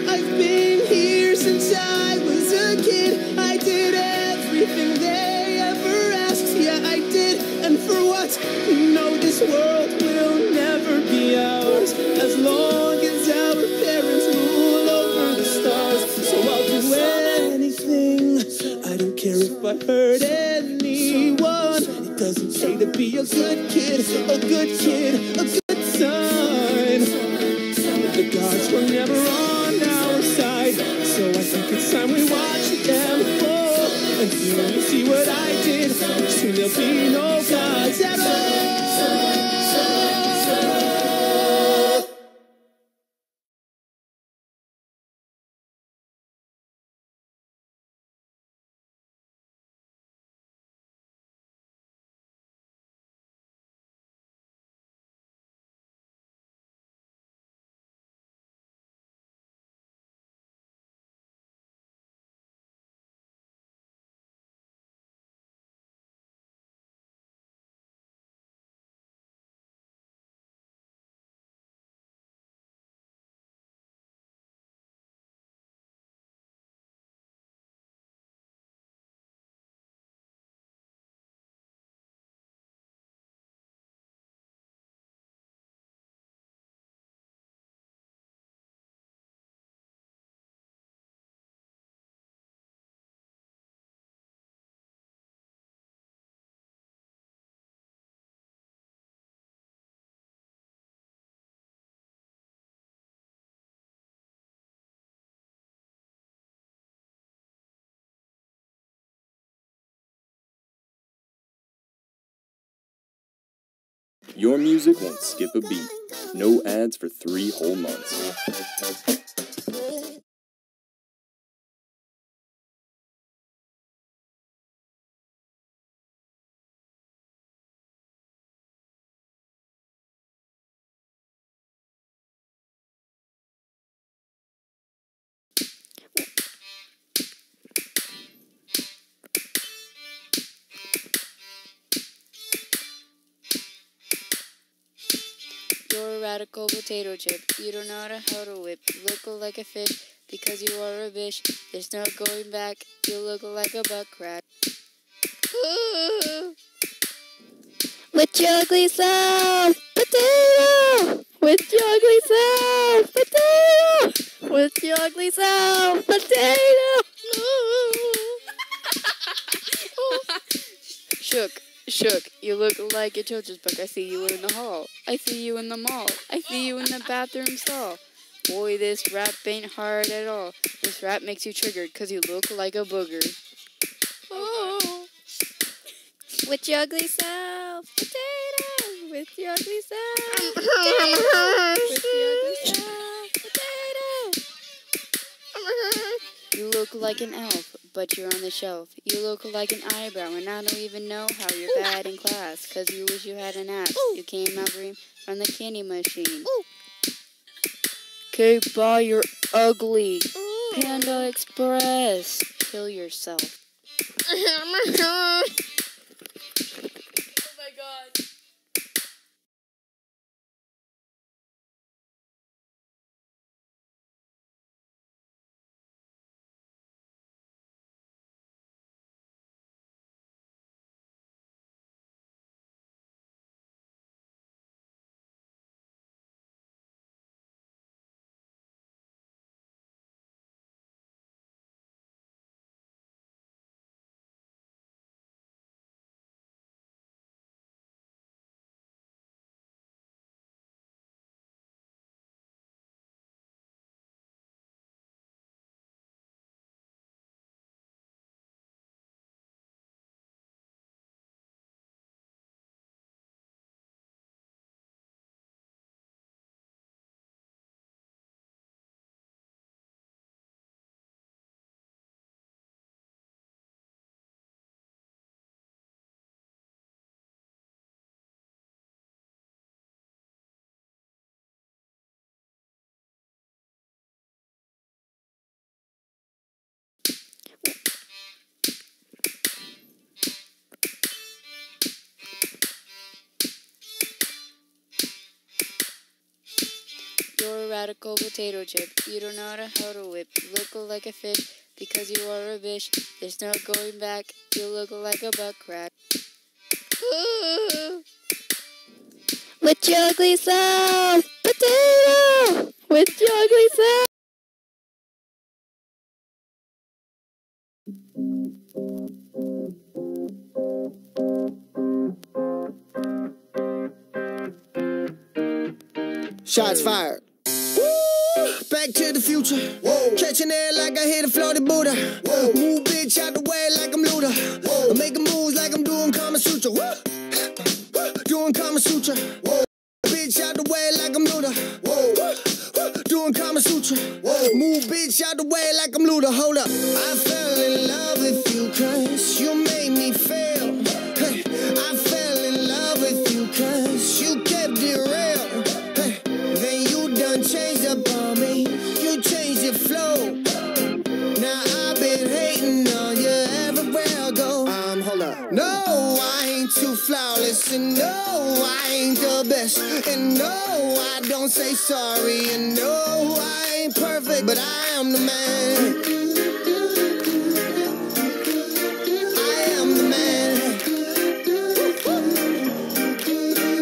I've been here since I was a kid. I did everything they ever asked. Yeah, I did. And for what? No, this world will never be ours as long as our parents rule over the stars. So I'll do anything. I don't care if I hurt anyone. It doesn't pay to be a good kid, a good kid, a good son. The gods were never on our side, so I think it's time we watch them fall. And you see what I did, soon there'll be no gods at all. Your music won't skip a beat. No ads for 3 whole months. You're a radical potato chip. You don't know how to whip. Look like a fish because you are a bitch. There's no going back. You look like a butt crack. Ooh. With your ugly self, potato. With your ugly self, potato. With your ugly self, potato. Shook, you look like a children's book. I see you in the hall. I see you in the mall. I see you in the bathroom stall. Boy, this rap ain't hard at all. This rap makes you triggered because you look like a booger. Oh. With your ugly self, potato. With your ugly self, potato. With your ugly self, potato. You look like an elf, but you're on the shelf. You look like an eyebrow, and I don't even know how you're bad in class. Cause you wish you had an ass. You came out green from the candy machine. K-Ball, you're ugly. Panda Express. Kill yourself. Oh my god. You're a radical potato chip. You don't know how to whip. You look like a fish because you are a bitch. There's no going back. You look like a butt crack. With your ugly self, potato. With your ugly self. Shots fired. Back to the future. Whoa. Catching air like I hit a floated Buddha. Whoa. Move bitch out the way like I'm Luda. I'm making moves like I'm doing Kama Sutra. Whoa. Doing Kama Sutra. Whoa. Bitch out the way like I'm Luda. Whoa. Doing Kama Sutra. Whoa. Move bitch out the way like I'm Luda. Hold up. I fell in love with you cause you made me fail. Hey. I fell in love with you cause you kept it real. Hey. Then you done changed up on me. You changed your flow. Now I've been hating on you everywhere I go. Hold up. No, I ain't too flawless, and no, I ain't the best, and no, I don't say sorry, and no, I ain't perfect, but I am the man. I am the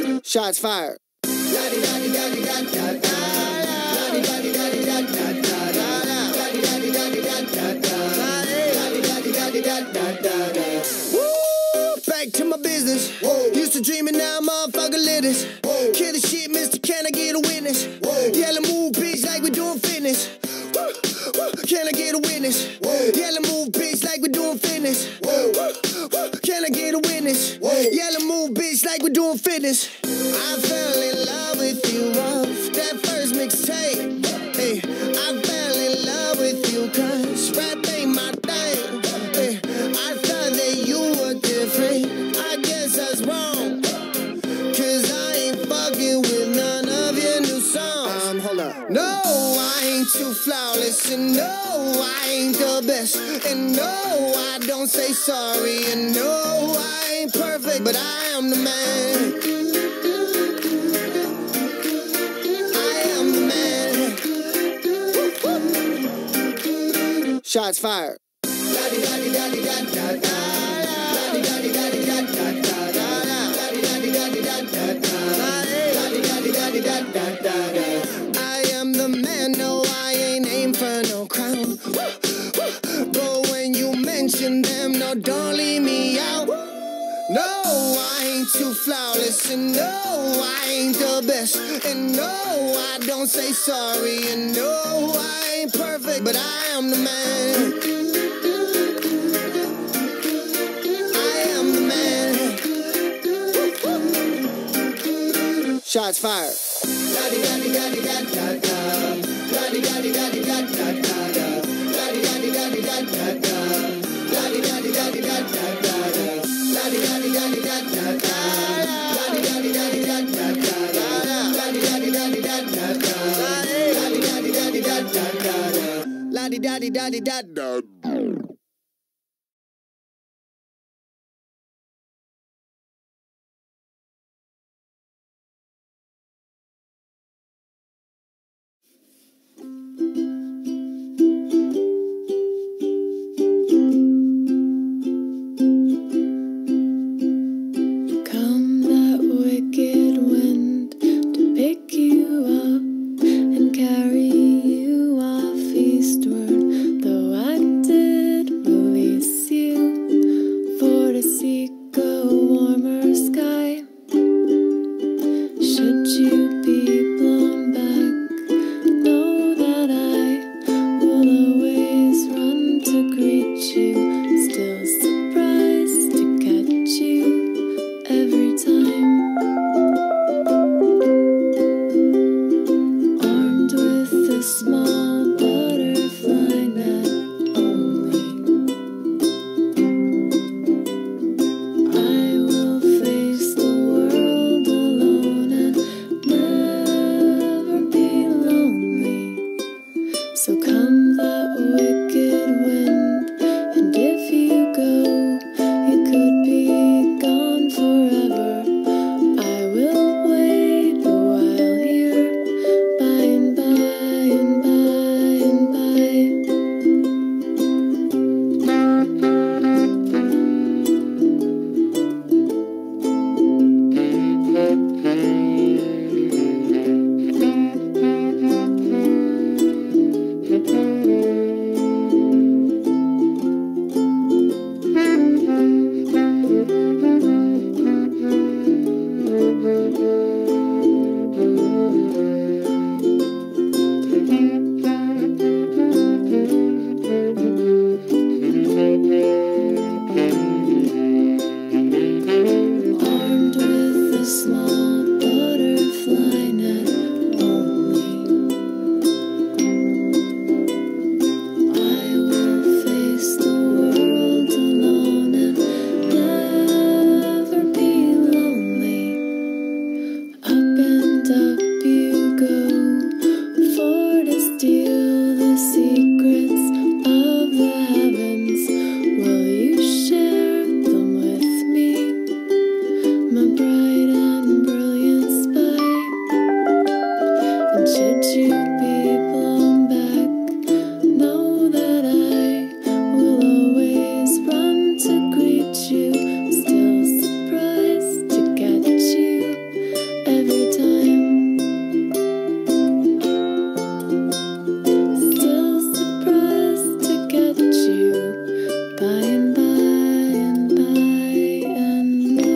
man. Shots fired. Back to my business. Whoa. Used to dream and now motherfucker lit this. Kill the shit, mister, can I get a witness? Whoa. Yellow move, bitch, like we doing fitness. Woo. Woo. Can I get a witness? Whoa. Yellow move, bitch, like we doing fitness. Whoa. Woo. Can I get a witness? Whoa. Yellow move, bitch, like we doing fitness. I fell in love with you off that first mixtape. Hey, I fell in love with you cause rap ain't my thing. Hey, I thought that you were different. I guess I was wrong. Cause I ain't fucking with none of your new songs. Hold up. No, I ain't too flawless, and no, I ain't the best, and no, I don't say sorry, and no, I ain't perfect, but I am the man. I am the man. Shots fired. I am the man, no, I ain't aim for no crown. But when you mention them, no, don't leave me out. No, I ain't too you flawless. And no, I ain't the best. And no, I don't say sorry. And no, I ain't perfect, but I am the man. I am the man. Shots fired. La-di-da-di-da-di-da-da. Come that wicked wind to pick you up and carry you off eastward, though I did release you for to seek a warmer sky. Should you be blown back, know that I will always run to greet you, still surprised to catch you every time. Armed with a small butterfly net only, I will face the world alone and never be lonely. So come that wicked wind, and if you go, you could be gone forever. I will wait a while here, by and by and by and by. Armed with a small butterfly net only, I will face the world alone and never be lonely. Up and up you go, for to steal the secrets of the heavens. Will you share them with me, my bright and brilliant spy? And should you be blown back, know that I will always run to greet you, still surprised to catch you every time. Still surprised to catch you by and by and by and by.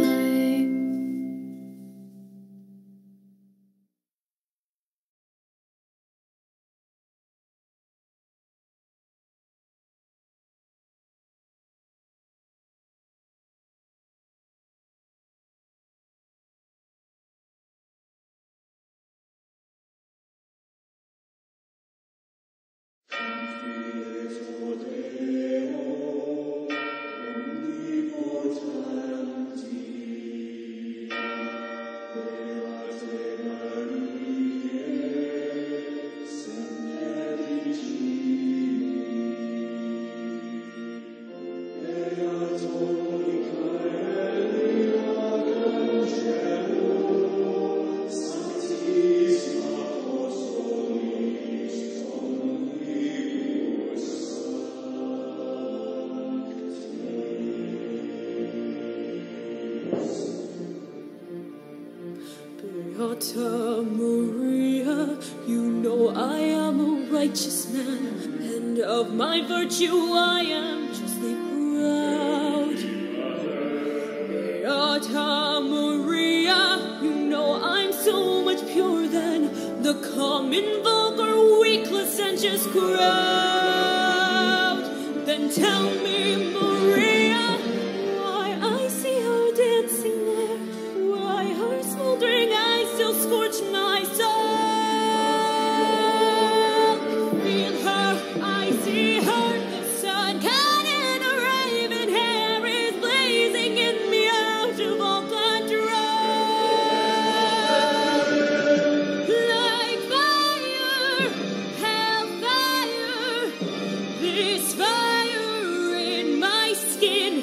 Beata Maria, you know I am a righteous man, and of my virtue I am justly proud. Beata Maria. crowd. Then tell me, Maria, why I see her dancing there, why her smoldering eyes still scorch my soul. Feel her, I see her, the sun cut in her raven hair is blazing in me out of all control. Like fire, hellfire, this fire in my skin,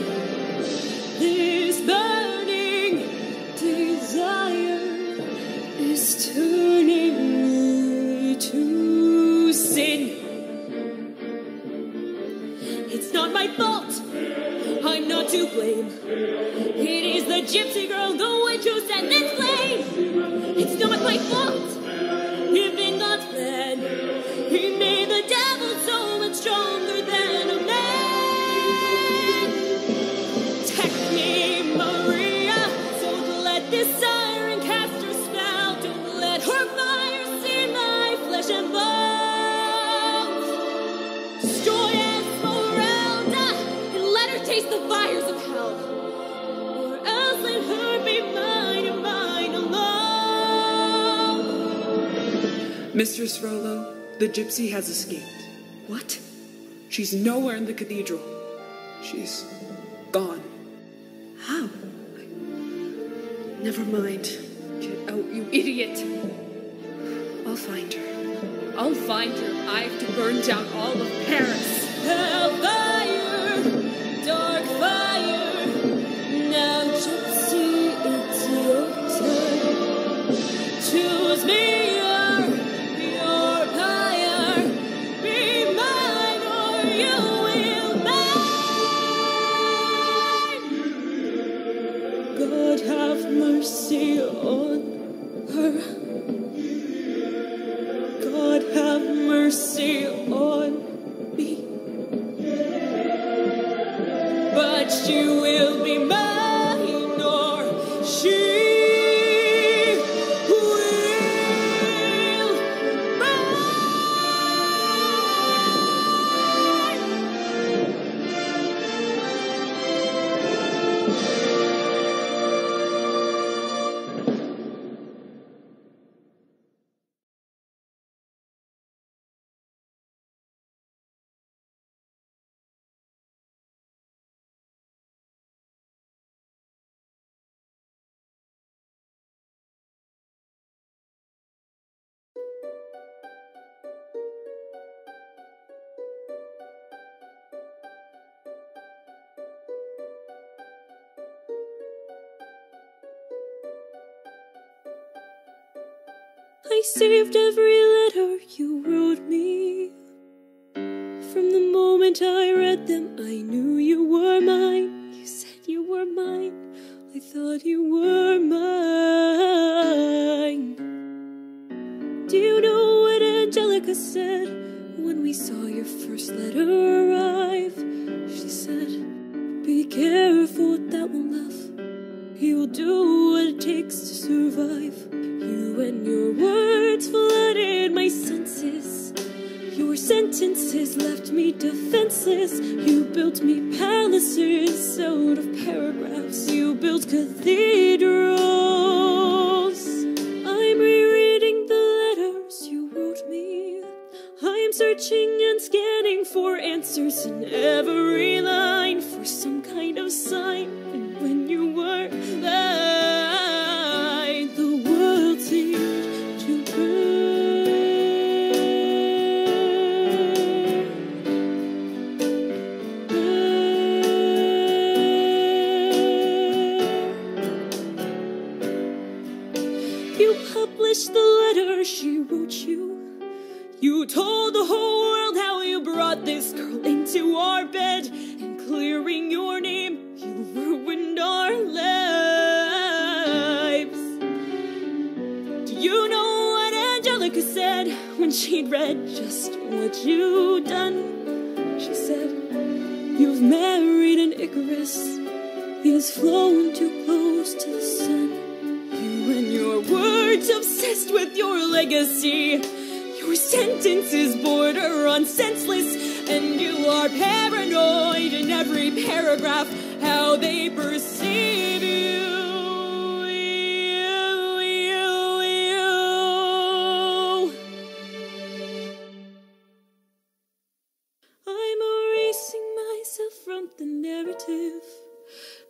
this burning desire is turning me to sin. It's not my fault, I'm not to blame. It is the gypsy girl, the witch who sent this flame. It's not my fault, if in God's plan, He made the devil so much stronger than a man. Take me, Maria, don't let this siren cast her spell. Don't let her fire see my flesh and bones. Destroy Esmeralda and let her taste the fires of hell, or else let her be mine and mine alone. Mistress Rollo, the gypsy has escaped. What? She's nowhere in the cathedral. She's gone. How? Never mind. Get out, you idiot. I'll find her. I'll find her. I have to burn down all of Paris. Hellfire, dark fire, now gypsy, it's your turn. Choose me or your pyre, be mine or you will mine. God have mercy on her. God have mercy on me. But she will be mine, or she will mine. I saved every letter you wrote me. From the moment I read them, I knew you were mine. You said you were mine. I thought you were mine. Do you know what Angelica said when we saw your first letter arrive? She said, be careful with that one, love. He will do what it takes to survive. You and your words flooded my senses. Your sentences left me defenseless. You built me palaces out of paragraphs. You built cathedrals. I'm rereading the letters you wrote me. I'm searching and scanning for answers in every line, for some kind of sign. And when you were mine, the world seemed to burn. You published the letter she wrote you. You told the whole world how you brought this girl into our bed, and clearing your name, you ruined our lives. Do you know what Angelica said when she'd read just what you'd done? She said, you've married an Icarus. He has flown too close to the sun. You and your words obsessed with your legacy. Your sentences border on senseless, and you are paranoid in every paragraph, how they perceive you. I'm erasing myself from the narrative.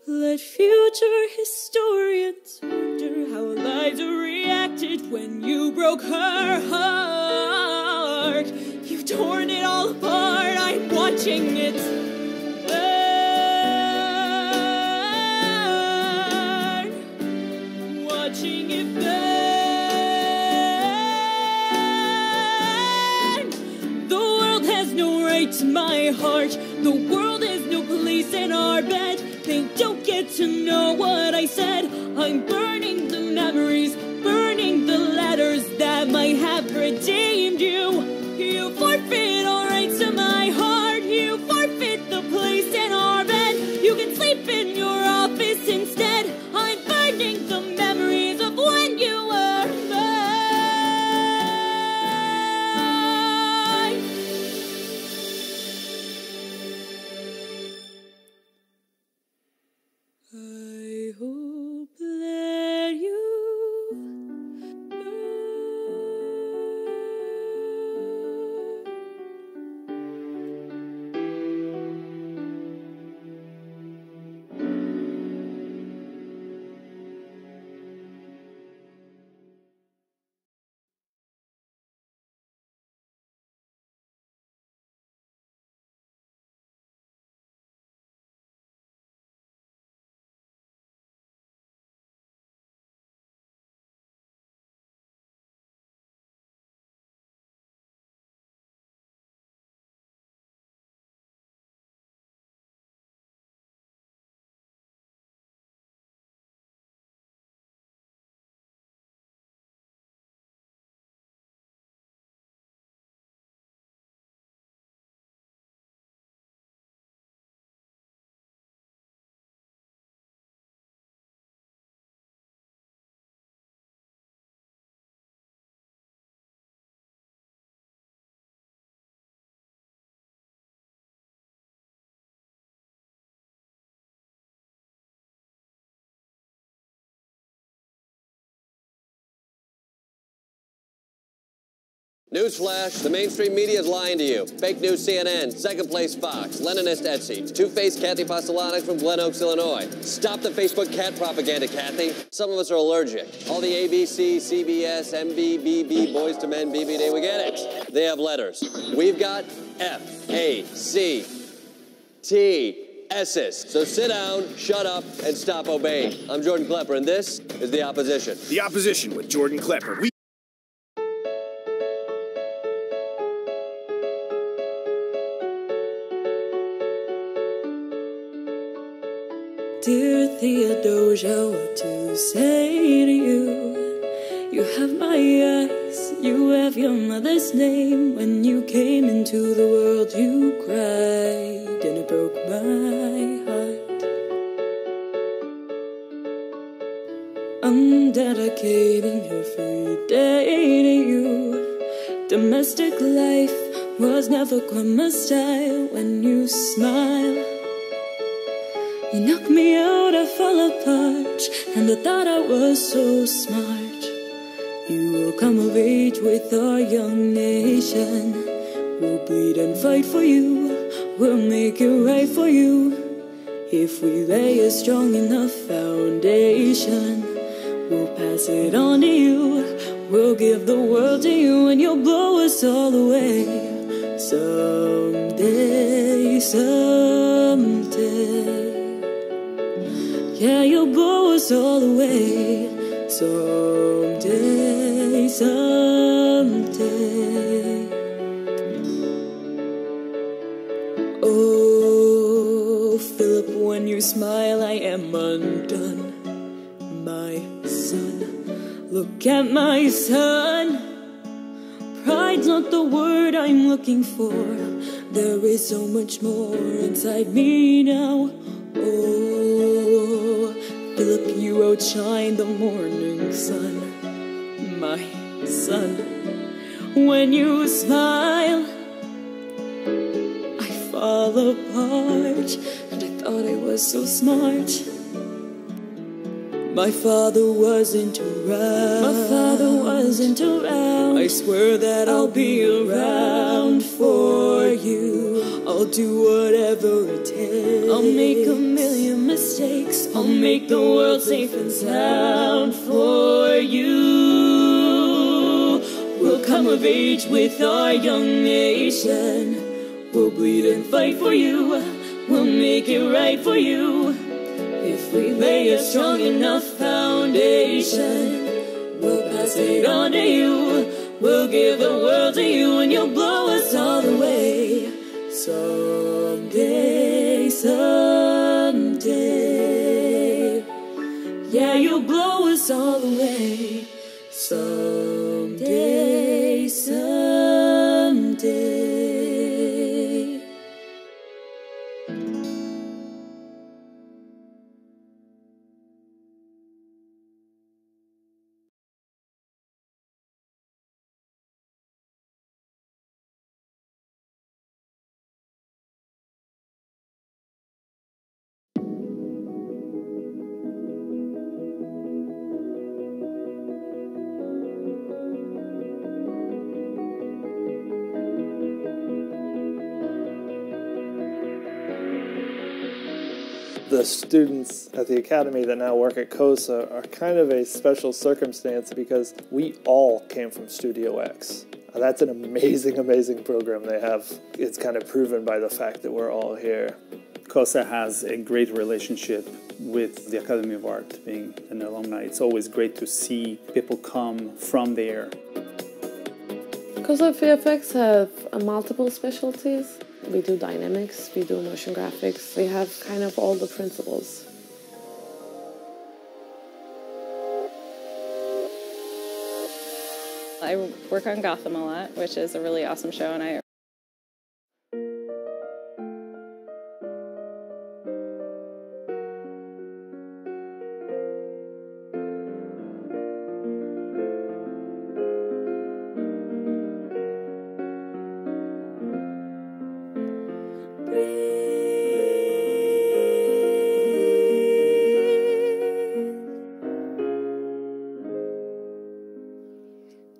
Let future historians wonder how Eliza reacted when you broke her heart. You've torn it all apart, I'm watching it burn. Watching it burn. The world has no right to my heart. The world has no place in our bed. They don't get to know what I said. I'm burning the memories, burning the letters that might have redeemed you. You forfeit all rights to my heart. You forfeit the place in our bed. You can sleep in your office instead. I'm burning the memories of when you were mine. I hope that you Newsflash, the mainstream media is lying to you. Fake news CNN, second place Fox, Leninist Etsy, two-faced Kathy Postelonic from Glen Oaks, Illinois. Stop the Facebook cat propaganda, Kathy. Some of us are allergic. All the ABC, CBS, MBBB, Boys to Men, BBD, we get it. They have letters. We've got F-A-C-T-S's. So sit down, shut up, and stop obeying. I'm Jordan Klepper, and this is The Opposition. The Opposition with Jordan Klepper. Dear Theodosia, what to say to you? You have my eyes, you have your mother's name. When you came into the world, you cried, and it broke my heart. I'm dedicating your free day to you. Domestic life was never quite my style. When you smile, you knocked me out, I fell apart, and I thought I was so smart. You will come of age with our young nation. We'll bleed and fight for you, we'll make it right for you. If we lay a strong enough foundation, we'll pass it on to you. We'll give the world to you, and you'll blow us all away. Someday, someday. Yeah, you'll blow us all away. Someday, someday. Oh, Philip, when you smile, I am undone. My son, look at my son. Pride's not the word I'm looking for. There is so much more inside me now. Oh, Philip, you outshine the morning sun. My son, When you smile, I fall apart, and I thought I was so smart. My father wasn't around. My father wasn't around. I swear that I'll be around for you. I'll do whatever it takes. I'll make a million mistakes. I'll make the world safe and sound for you. We'll come of age with our young nation. We'll bleed and fight for you. We'll make it right for you. If we lay a strong enough foundation, we'll pass it on to you. We'll give the world to you, and you'll blow us all away. Someday, someday. Yeah, you'll blow us all away. Someday, someday. The students at the academy that now work at COSA are kind of a special circumstance because we all came from Studio X. That's an amazing, amazing program they have. It's kind of proven by the fact that we're all here. COSA has a great relationship with the Academy of Art, being an alumni. It's always great to see people come from there. COSA VFX have multiple specialties. We do dynamics, we do motion graphics. We have kind of all the principles. I work on Gotham a lot, which is a really awesome show, and I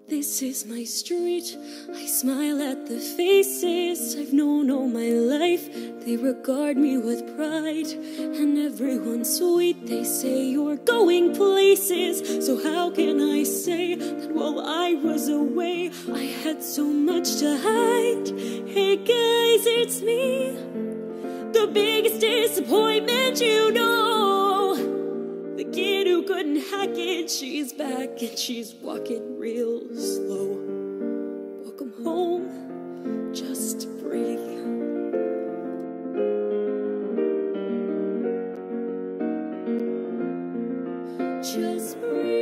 This is my street, I smile at the faces I've known all my life. They regard me with pride, and everyone's sweet. They say you're going places, so how can I say that while I was away I had so much to hide? Hey guys, it's me, the biggest disappointment you know. The kid who couldn't hack it, she's back and she's walking real slow. Welcome home, just breathe. Just breathe.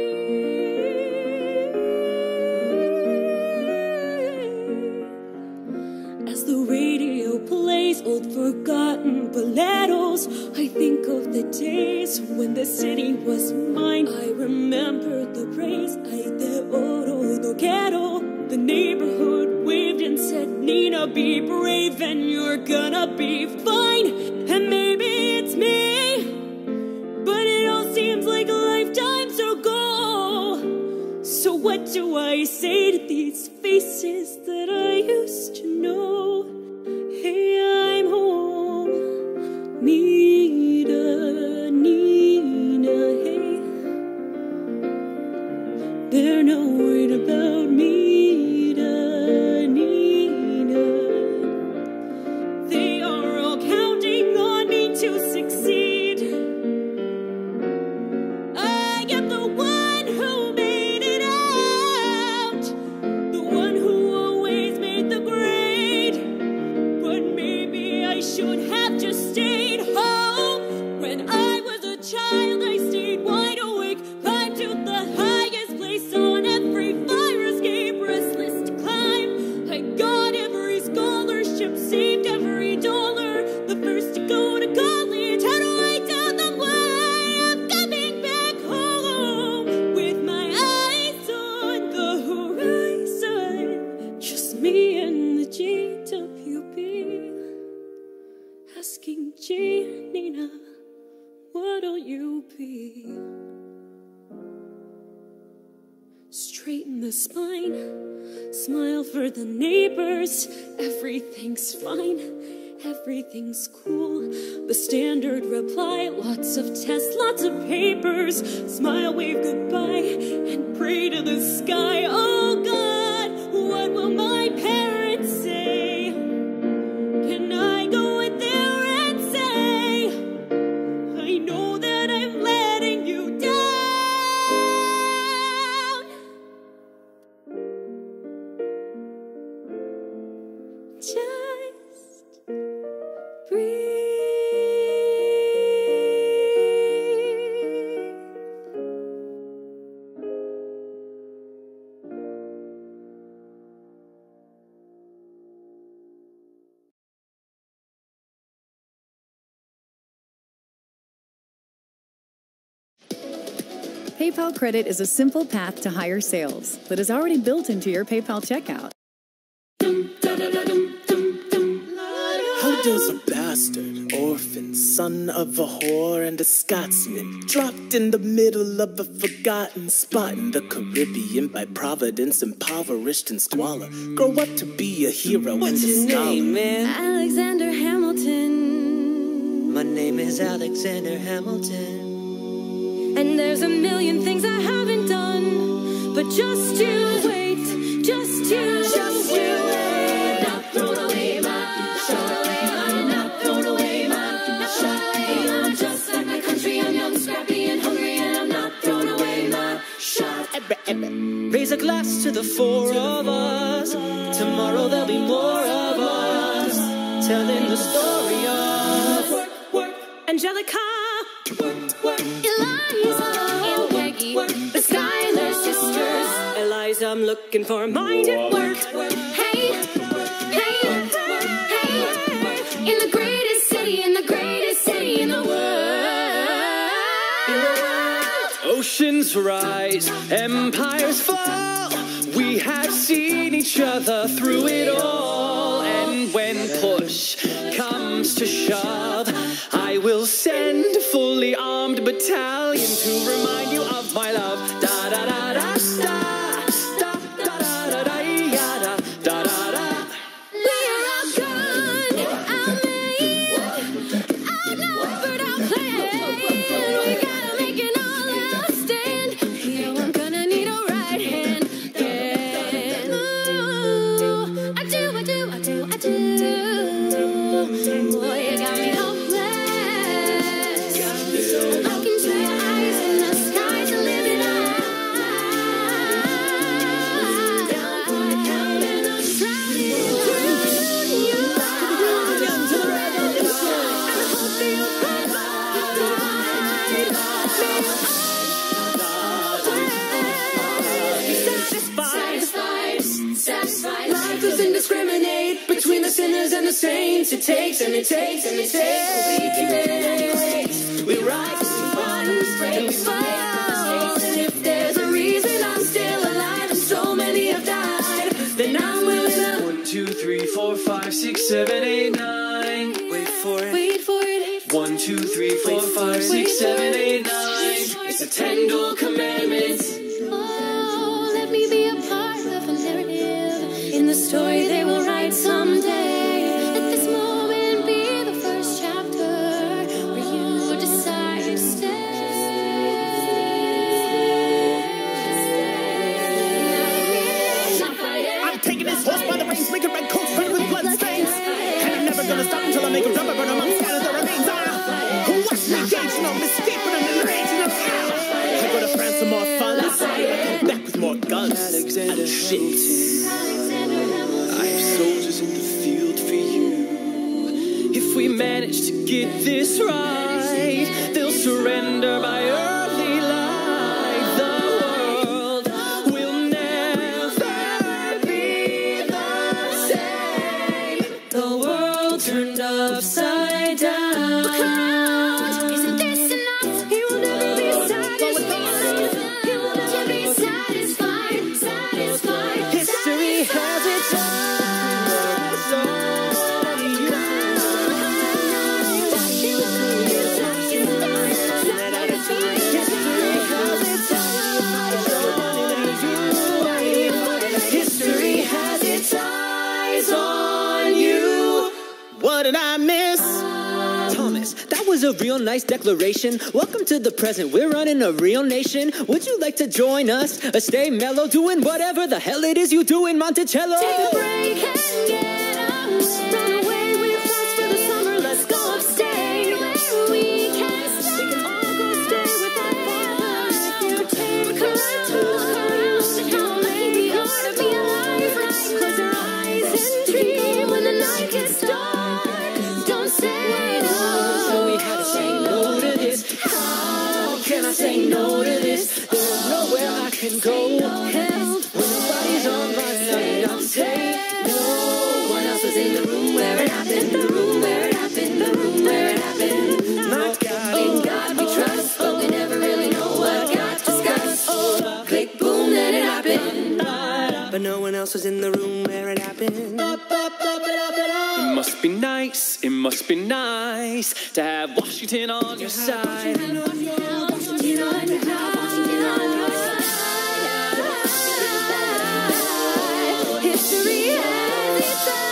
As the radio plays old forgotten boleros, I think of the days when the city was mine. I remember the praise, ay de oro do quiero. The neighborhood waved and said, Nina, be brave and you're gonna be fine. And maybe it's me, but it all seems like lifetimes ago. So what do I say to these faces that I used to know? Hey, I'm home, Nina, Nina, hey. They're not worried about me, Nina. They are all counting on me to succeed. I am the one who made it out, the one who always made the grade. But maybe I should have just stayed home. When I was a child, I stayed wide awake, climbed to the highest place on every fire escape, restless straighten the spine. Smile for the neighbors, everything's fine. Everything's cool. The standard reply, lots of tests, lots of papers. Smile, wave goodbye, and pray to the sky. Oh God, what will my parents say? Can I go in there and say, I know that I'm letting you down? Just breathe. PayPal Credit is a simple path to higher sales that is already built into your PayPal checkout. How does a bastard, orphan, son of a whore and a Scotsman, dropped in the middle of a forgotten spot in the Caribbean by Providence, impoverished and squalor, grow up to be a hero and a scholar? man? Alexander Hamilton. My name is Alexander Hamilton. And there's a million things I haven't done, but just you wait, just you wait. Not thrown away, not shot away, I'm not thrown away, not shot away. I'm just like my country, I'm young, scrappy, and hungry, and I'm not thrown away, not shot. Raise a glass to the four of us. Tomorrow there'll be more of us, telling the story of Angelica, Eliza, and Peggy, the Schuyler sisters. Eliza, I'm looking for a mind at work. Hey, hey, hey, in the greatest city, in the greatest city in the world. Oceans rise, empires fall. We have seen each other through it all. And when push comes to shove, I will send a fully armed battalion to remind you of my love. Da da da da da da da da da da da da da. We are outgunned, outmanned, outnumbered, outplayed. We gotta make an all-out stand. Yo, I'm gonna need a right hand. Yeah. Ooh, I do. Boy, you got me hopeless. Look into your eyes and the sky's the limit. Down for the count and I'm drowning. You young to the revolution. And I hope that you'll satisfied. Life doesn't discriminate between the sinners and the saints. It takes and it takes and it takes. We create, we rise, we fall, we break, we fall. And if there's a reason I'm still alive and so many have died, then I'm willing to 1, 2, 3, 4, 5, 6, 7, 8, 9. Wait for it. wait for it. 1, 2, 3, 4, 5, 6, 7, 8, 9. It's the 10 dual commandments. Oh, let me be a part of a narrative in the story they will write someday. Let this moment be the first chapter where you decide to stay. I'm taking this horse by the reins, making red coats red with blood stains. And I'm never gonna stop until I make a rubber burn among scatter the remains. Watch me gauge, no mistake, but I'm enraged. I go to France for more fun. I come back with more guns and shit. I have soldiers in the field for you. If we manage to get this right, they'll surrender by early light. The world will never be the same. The world turned upside down. Isn't this enough? He will never be satisfied. He will never be satisfied. History has its eyes on you. was a real nice declaration. Welcome to the present, we're running a real nation. Would you like to join us? Stay mellow, doing whatever the hell it is you do in Monticello. Take a break and get away. Run away with us for the summer. Let's go upstate where we can stay. We can all go stay with our fathers. If you take a tour, how lucky we are to be alive. Close your eyes and dream when the night gets dark. Don't say no. So we had to say no to this. How can I say no to this? There's nowhere I can go. Help when nobody's on my side. I'll say no. One else was in the room where it happened. The room where it happened. The room where it happened. Not God. In God we trust, but we never really know what got discussed. Click, boom, then it happened. But no one else was in the room where it happened. It must be nice, it must be nice to have Washington on your side. History has its eyes.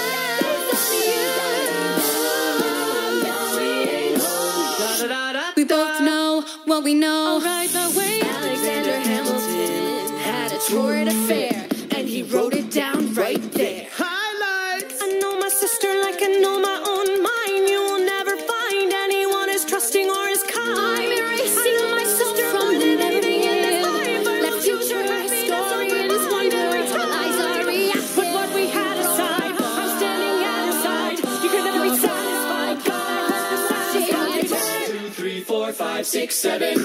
We both know what we know. Right the way Alexander Hamilton had a tour at a fair, and he wrote it down right there. Highlights. I know my sister like I know my own mind. You will never find anyone as trusting or as kind. I'm erasing myself from the living in this life. Let future historians wonder until eyes are reacting. Put what we had aside. I'm standing at her side. You can never be satisfied. God, I hope you're satisfied. 2, 3, 4, 5, 6, 7.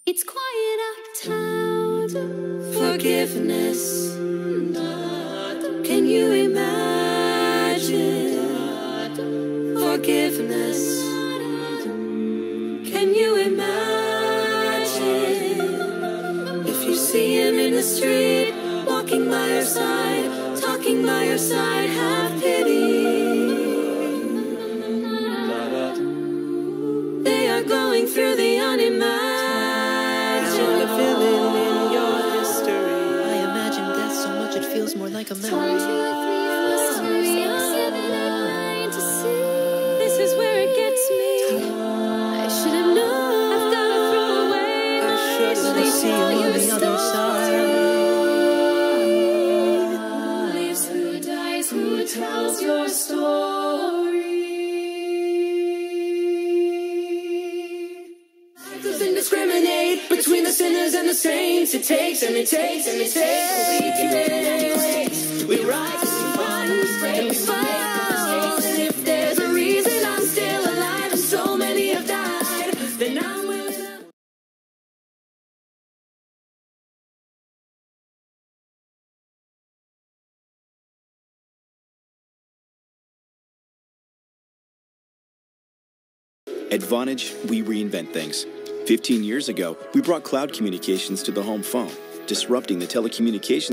It's quiet out of town. Forgiveness. Can you imagine? Forgiveness. Can you imagine? If you see him in the street, walking by your side, talking by your side, have pity. They are going through the unimagined. Filling in your history. I imagine death so much it feels more like a memory. 1, 2, 3, 4, 5, 6, 7, 8, 9 to see. This is where it gets me. I should have known. I've got to throw away my We'll see you on the other side. Lives who dies, who tells your story. Doesn't discriminate between the sinners and the saints. It takes and it takes and it takes. We can we rise and we run and we fall. And if there's a reason I'm still alive and so many have died, then I'm willing to. At Vonage, we reinvent things. 15 years ago, we brought cloud communications to the home phone, disrupting the telecommunications.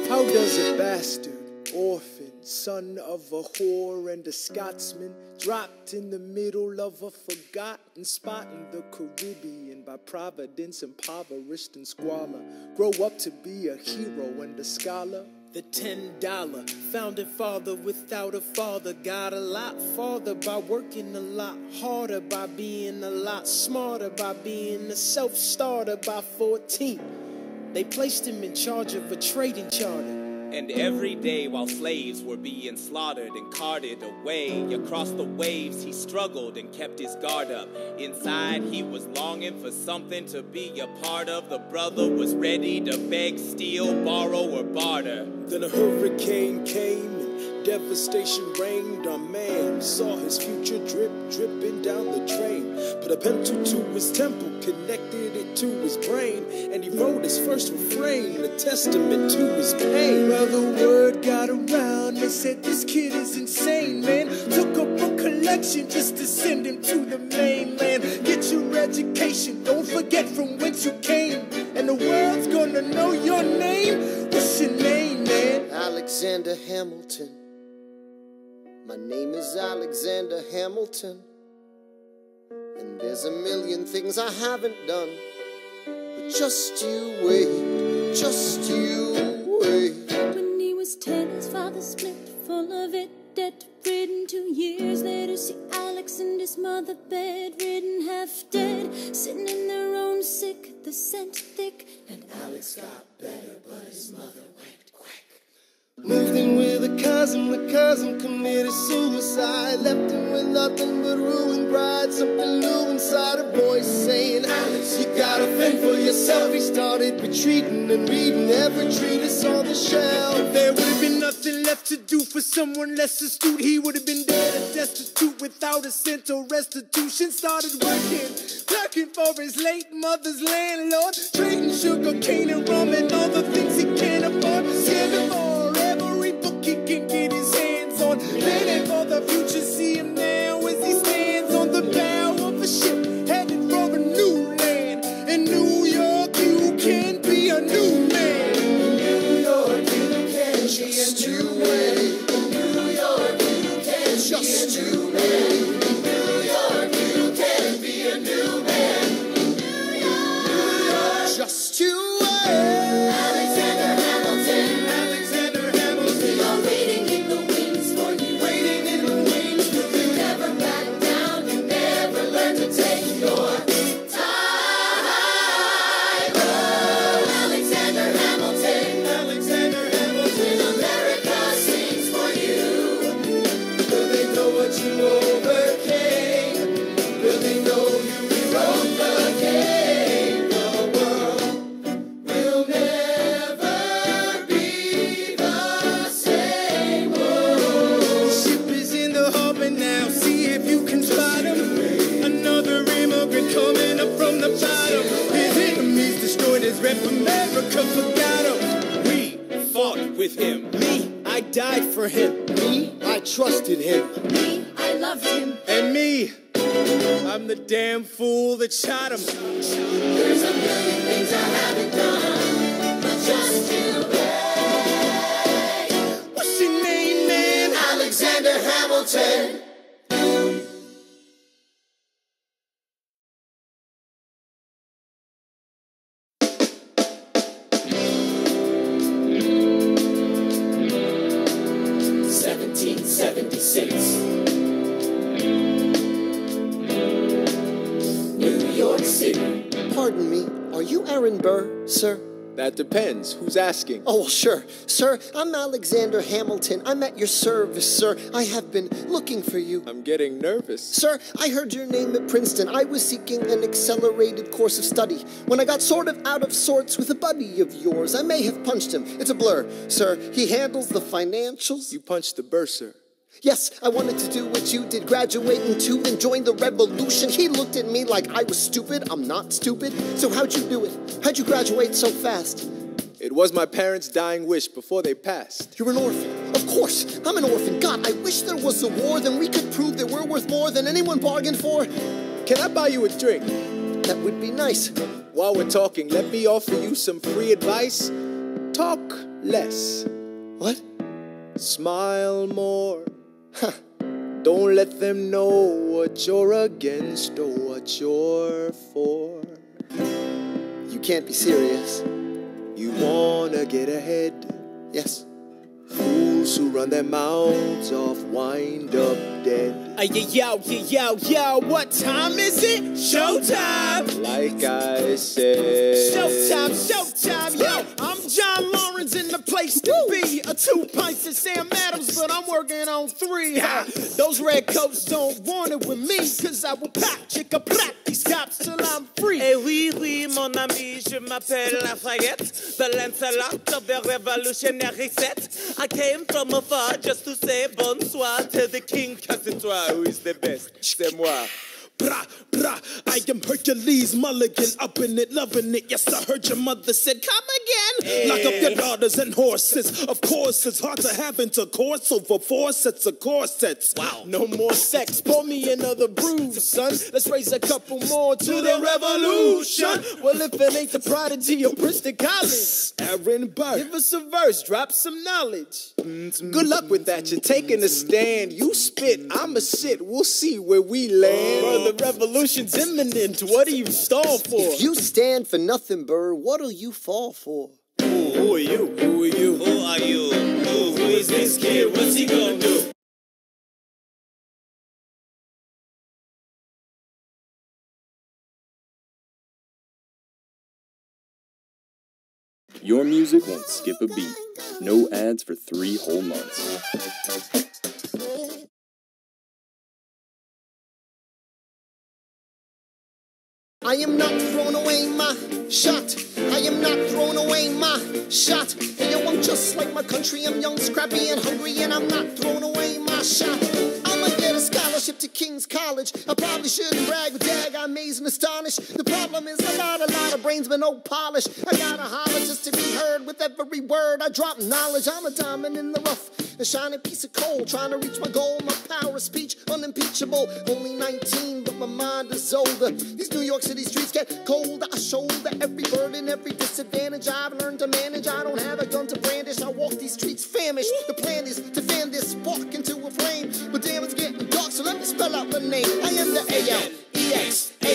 How does a bastard, orphan, son of a whore and a Scotsman, dropped in the middle of a forgotten spot in the Caribbean by providence, impoverished and squalor, grow up to be a hero and a scholar? The $10 founding father without a father got a lot farther by working a lot harder, by being a lot smarter, by being a self-starter. By 14, they placed him in charge of a trading charter. And every day while slaves were being slaughtered and carted away across the waves, he struggled and kept his guard up. Inside he was longing for something to be a part of. The brother was ready to beg, steal, borrow, or barter. Then a hurricane came and devastation reigned. Our man saw his future dripping down the drain. Put a pencil to his temple, connected it to his brain, and he wrote his first refrain, a testament to his pain. Well, the word got around, they said this kid is insane, man. Took up a collection just to send him to the mainland. Get your education, don't forget from whence you came, and the world's gonna know your name. What's your name, man? Alexander Hamilton. My name is Alexander Hamilton, And there's a million things I haven't done. But just you wait, just you wait. When he was 10, his father split, full of it, debt-ridden. 2 years later, see Alex and his mother bedridden, half dead, sitting in their own sick, the scent thick. And Alex got better, but his mother went quick. Moved in with a cousin, the cousin committed suicide. Left him with nothing but ruined pride. Something new inside, a voice saying, Alex, you gotta fend for yourself. He started retreating and reading every treatise on the shelf. If there would have been nothing left to do for someone less astute, he would have been dead and destitute without a cent or restitution. Started working for his late mother's landlord, trading sugar cane and rum and all the things he can't afford. Scamming for every book he can get his hands on, planning for the future. See him now as he stands on the bow of a ship, headed for a new land. In New York, you can be a new man. In New York, you can be a new man. In New York, you can just be a new man. In New York, you can be a new man. In New York, just you wait. Alexander Hamilton, Alexander Hamilton, we are waiting in the wings for you. waiting in the wings for You you. never back down, you never learn to take your time. Oh, Alexander Hamilton, Alexander Hamilton, when America sings for you. will they know what you overcame? Will they know you rewrote the game? The world will never be the same. The ship is in the harbor now, see if you can spot him. Another immigrant coming up from the bottom. His enemies destroyed his rep, America forgot him. We fought with him. Me, I died for him. Me, I trusted him. Me, I loved him. And me, I'm the damn fool that shot him. There's a million things I haven't done, but just you wait. What's your name, man? Alexander Hamilton. New York City. Pardon me, are you Aaron Burr, sir? That depends. Who's asking? Oh, well, sure. Sir, I'm Alexander Hamilton. I'm at your service, sir. I have been looking for you. I'm getting nervous. Sir, I heard your name at Princeton. I was seeking an accelerated course of study. When I got sort of out of sorts with a buddy of yours, I may have punched him. It's a blur. Sir, he handles the financials. You punched the bursar. Yes, I wanted to do what you did, graduate in 2 and join the revolution. He looked at me like I was stupid. I'm not stupid. So how'd you do it? How'd you graduate so fast? It was my parents' dying wish before they passed. You're an orphan. Of course, I'm an orphan. God, I wish there was a war, then we could prove that we're worth more than anyone bargained for. Can I buy you a drink? That would be nice. While we're talking, let me offer you some free advice. Talk less. What? Smile more. Huh. Don't let them know what you're against or what you're for. You can't be serious. You wanna get ahead. Yes. Fools who run their mouths off wind up dead. Yo, what time is it? Showtime! Like I said. Showtime, yo! I'm John Lawrence in the place to be. 2 pints of Sam Adams, but I'm working on 3. Ha. Those red coats don't want it with me, cause I will pop, chick-a-plop these cops till I'm free. Eh oui, mon ami, je m'appelle Lafayette, the Lancelot of the revolutionary set. I came from afar just to say bonsoir to the king, cause it's who is the best, c'est moi. Brah, brah, I am Hercules Mulligan, up in it, loving it. Yes, I heard your mother said, come again. Lock up your daughters and horses. Of course, it's hard to have intercourse over 4 sets of corsets. Wow. No more sex, pour me another brew, son. Let's raise a couple more to the revolution. Well, if it ain't the prodigy of Princeton College, Aaron Burr, give us a verse, drop some knowledge. Good luck with that, you're taking a stand. You spit, I'ma sit, we'll see where we land. Brother the revolution's imminent. What do you stall for? If you stand for nothing, Burr, what'll you fall for? Who are you? Who are you? Who are you? Who is this kid? What's he gonna do? Your music won't skip a beat. No ads for 3 whole months. I am not throwing away my shot. I am not throwing away my shot. Hey, yo, I'm just like my country. I'm young, scrappy, and hungry, and I'm not throwing away my shot. I'ma get a scholarship to King's College. I probably shouldn't brag, but dag, I amaze and astonish. The problem is I got a lot of brains, but no polish. I gotta holler just to be heard with every word. I drop knowledge. I'm a diamond in the rough, a shining piece of coal, trying to reach my goal. My power of speech, unimpeachable. Only 19, but my mind is older. These New York City streets get colder. I shoulder every burden, every disadvantage I've learned to manage. I don't have a gun to brandish. I walk these streets famished. The plan is to fan this spark into a flame. But damn, it's getting dark, so let me spell out the name. I am the A-L-E-X-A-N-D-E-R.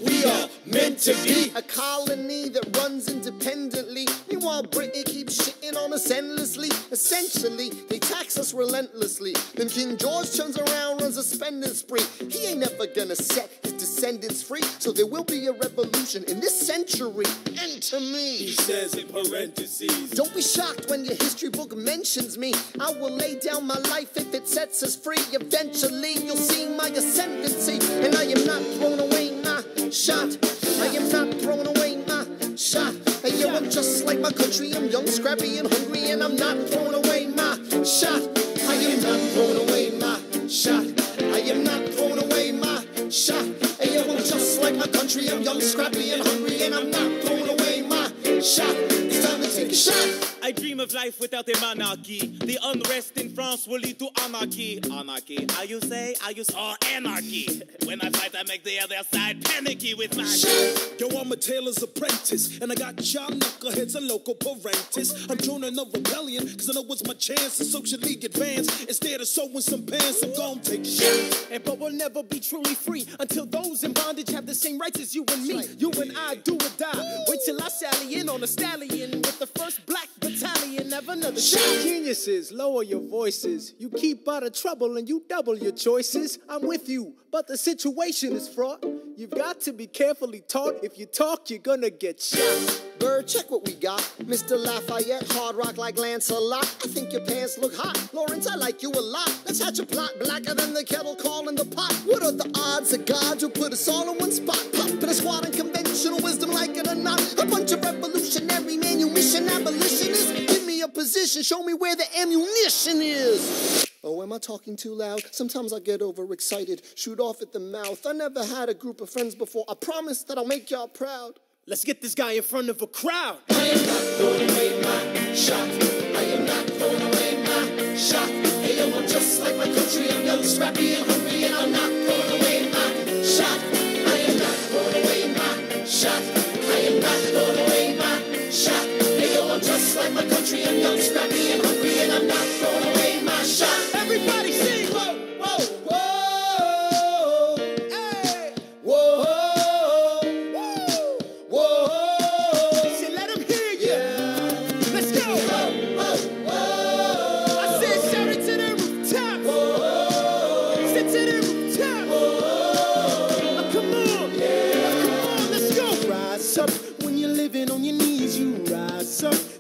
We are meant to be a colony that runs independently. Meanwhile, Britain keeps shitting on us endlessly. Essentially, they tax us relentlessly. Then King George turns around, runs a spending spree. He ain't never gonna set his descendants free. So there will be a revolution in this century. Enter me. He says in parentheses. Don't be shocked when your history book mentions me. I will lay down my life if it sets us free. Eventually, you'll see my ascendancy. And I am not throwing away my shot. I am not throwing away my shot. Hey, yo, I'm just like my country. I'm young, scrappy, and hungry, and I'm not throwing away my shot. I am not throwing away my shot. I am not throwing away my shot. Hey, yo, I'm just like my country. I'm young, scrappy, and hungry, and I'm not throwing away my shot. It's time to take a shot. I dream of life without a monarchy. The unrest in France will lead to anarchy. Anarchy, how you say? Anarchy. When I fight, I make the other side panicky with my shot. Yo, I'm a tailor's apprentice, and I got y'all knuckleheads and local parentis. I'm joining a rebellion, cause I know it's my chance to socially advance. Instead of sewing some pants, I'm gonna take a shot. But we'll never be truly free until those in bondage have the same rights as you and me. You and I do or die. Wait till I sally in on a stallion with the first black battalion. Never another shot. Geniuses, lower your voices. You keep out of trouble and you double your choices. I'm with you, but the situation is fraught. You've got to be carefully taught. If you talk, you're gonna get shot. Bird, check what we got. Mr. Lafayette, hard rock like Lancelot. I think your pants look hot. Lawrence, I like you a lot. Let's hatch a plot blacker than the kettle calling the pot. What are the odds of God will put us all in one spot? Pop in a squad and conventional wisdom like it or not. A bunch of revolutionary manumission abolitionists. Give me a position, show me where the ammunition is. Oh, am I talking too loud? Sometimes I get overexcited, shoot off at the mouth. I never had a group of friends before. I promise that I'll make y'all proud. Let's get this guy in front of a crowd. I am not throwing away my shot. I am not throwing away my shot. Hey, yo, I'm just like my country. I'm young, scrappy, and hungry, and I'm not throwing away my shot. I am not throwing away my shot. I am not throwing away my shot. Hey, yo, I'm just like my country. I'm young, scrappy, and hungry, and I'm not throwing away my shot. Everybody sing! Whoa, whoa, whoa! Hey! Whoa!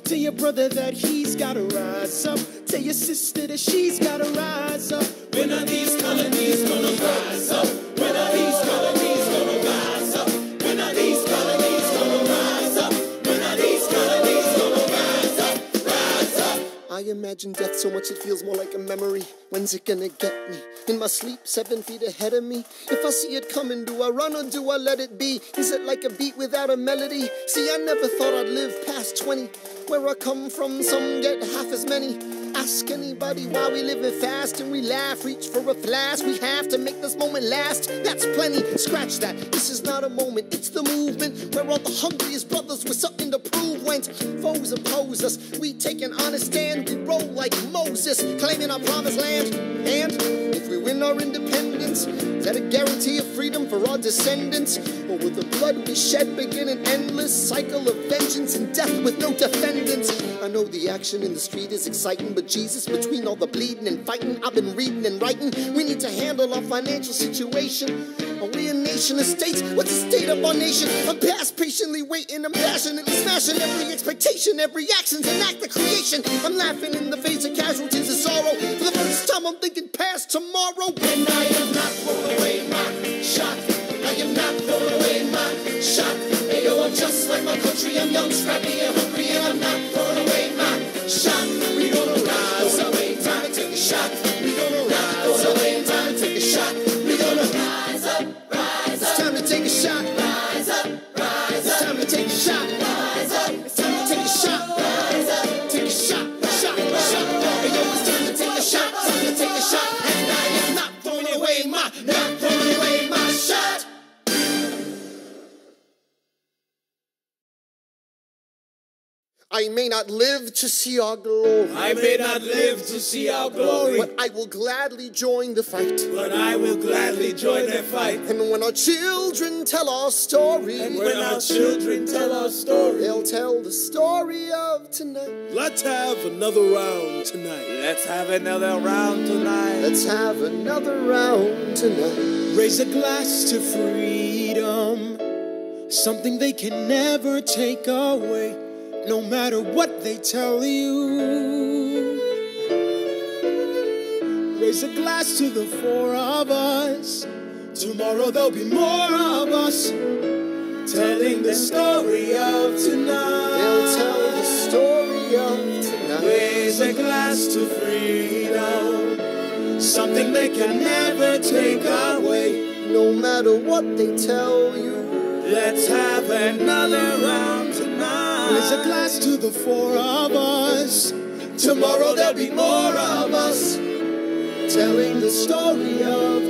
Tell your brother that he's gotta rise up. Tell your sister that she's gotta rise up. When are these colonies gonna rise up? When are these colonies gonna rise up? When are these colonies gonna rise up? When are these colonies gonna rise up? Rise up. I imagine death so much it feels more like a memory. When's it gonna get me? In my sleep, 7 feet ahead of me. If I see it coming, do I run or do I let it be? Is it like a beat without a melody? See, I never thought I'd live past 20. Where I come from, some get half as many. Ask anybody why we living fast and we laugh. Reach for a flash, we have to make this moment last. That's plenty, scratch that. This is not a moment, it's the movement. Where all the hungriest brothers with something to prove. When foes oppose us, we take an honest stand. We roll like Moses, claiming our promised land. And if we win our independence? Is that a guarantee of freedom for our descendants? Or will the blood we shed begin an endless cycle of vengeance and death with no defendants? I know the action in the street is exciting, but Jesus, between all the bleeding and fighting, I've been reading and writing. We need to handle our financial situation. Are we a nation of states? What's the state of our nation? I'm past patiently waiting, I'm passionately smashing every expectation, every action's an act of creation. I'm laughing in the face of casualties of sorrow. For the first time I'm thinking past tomorrow. And I am not throwing away my shot. I am not throwing away my shot. Hey yo, I'm just like my country. I'm young, scrappy, and hungry, and I'm not throwing away my shot. We gonna rise up, time to take a shot. We gonna rise up, time to take a shot. We gonna rise up, rise up. It's time to take a shot. Rise up, rise up. It's time to take a shot. Rise up. It's time to take a shot. Rise up. Take a shot, shot, shot. Hey yo, it's time to take a shot. Time to take a shot. And I am not throwing away my shot. I may not live to see our glory. I may not live to see our glory. But I will gladly join the fight. But I will gladly join the fight. And when our children tell our story. And when our children tell our story. They'll tell the story of tonight. Let's have another round tonight. Let's have another round tonight. Let's have another round tonight. Raise a glass to freedom. Something they can never take away. No matter what they tell you. Raise a glass to the four of us. Tomorrow there'll be more of us telling the story of tonight. They'll tell the story of tonight. Raise a glass to freedom. Something they can never take away. No matter what they tell you. Let's have another round tonight. Raise a glass to the four of us. Tomorrow there'll be more of us telling the story of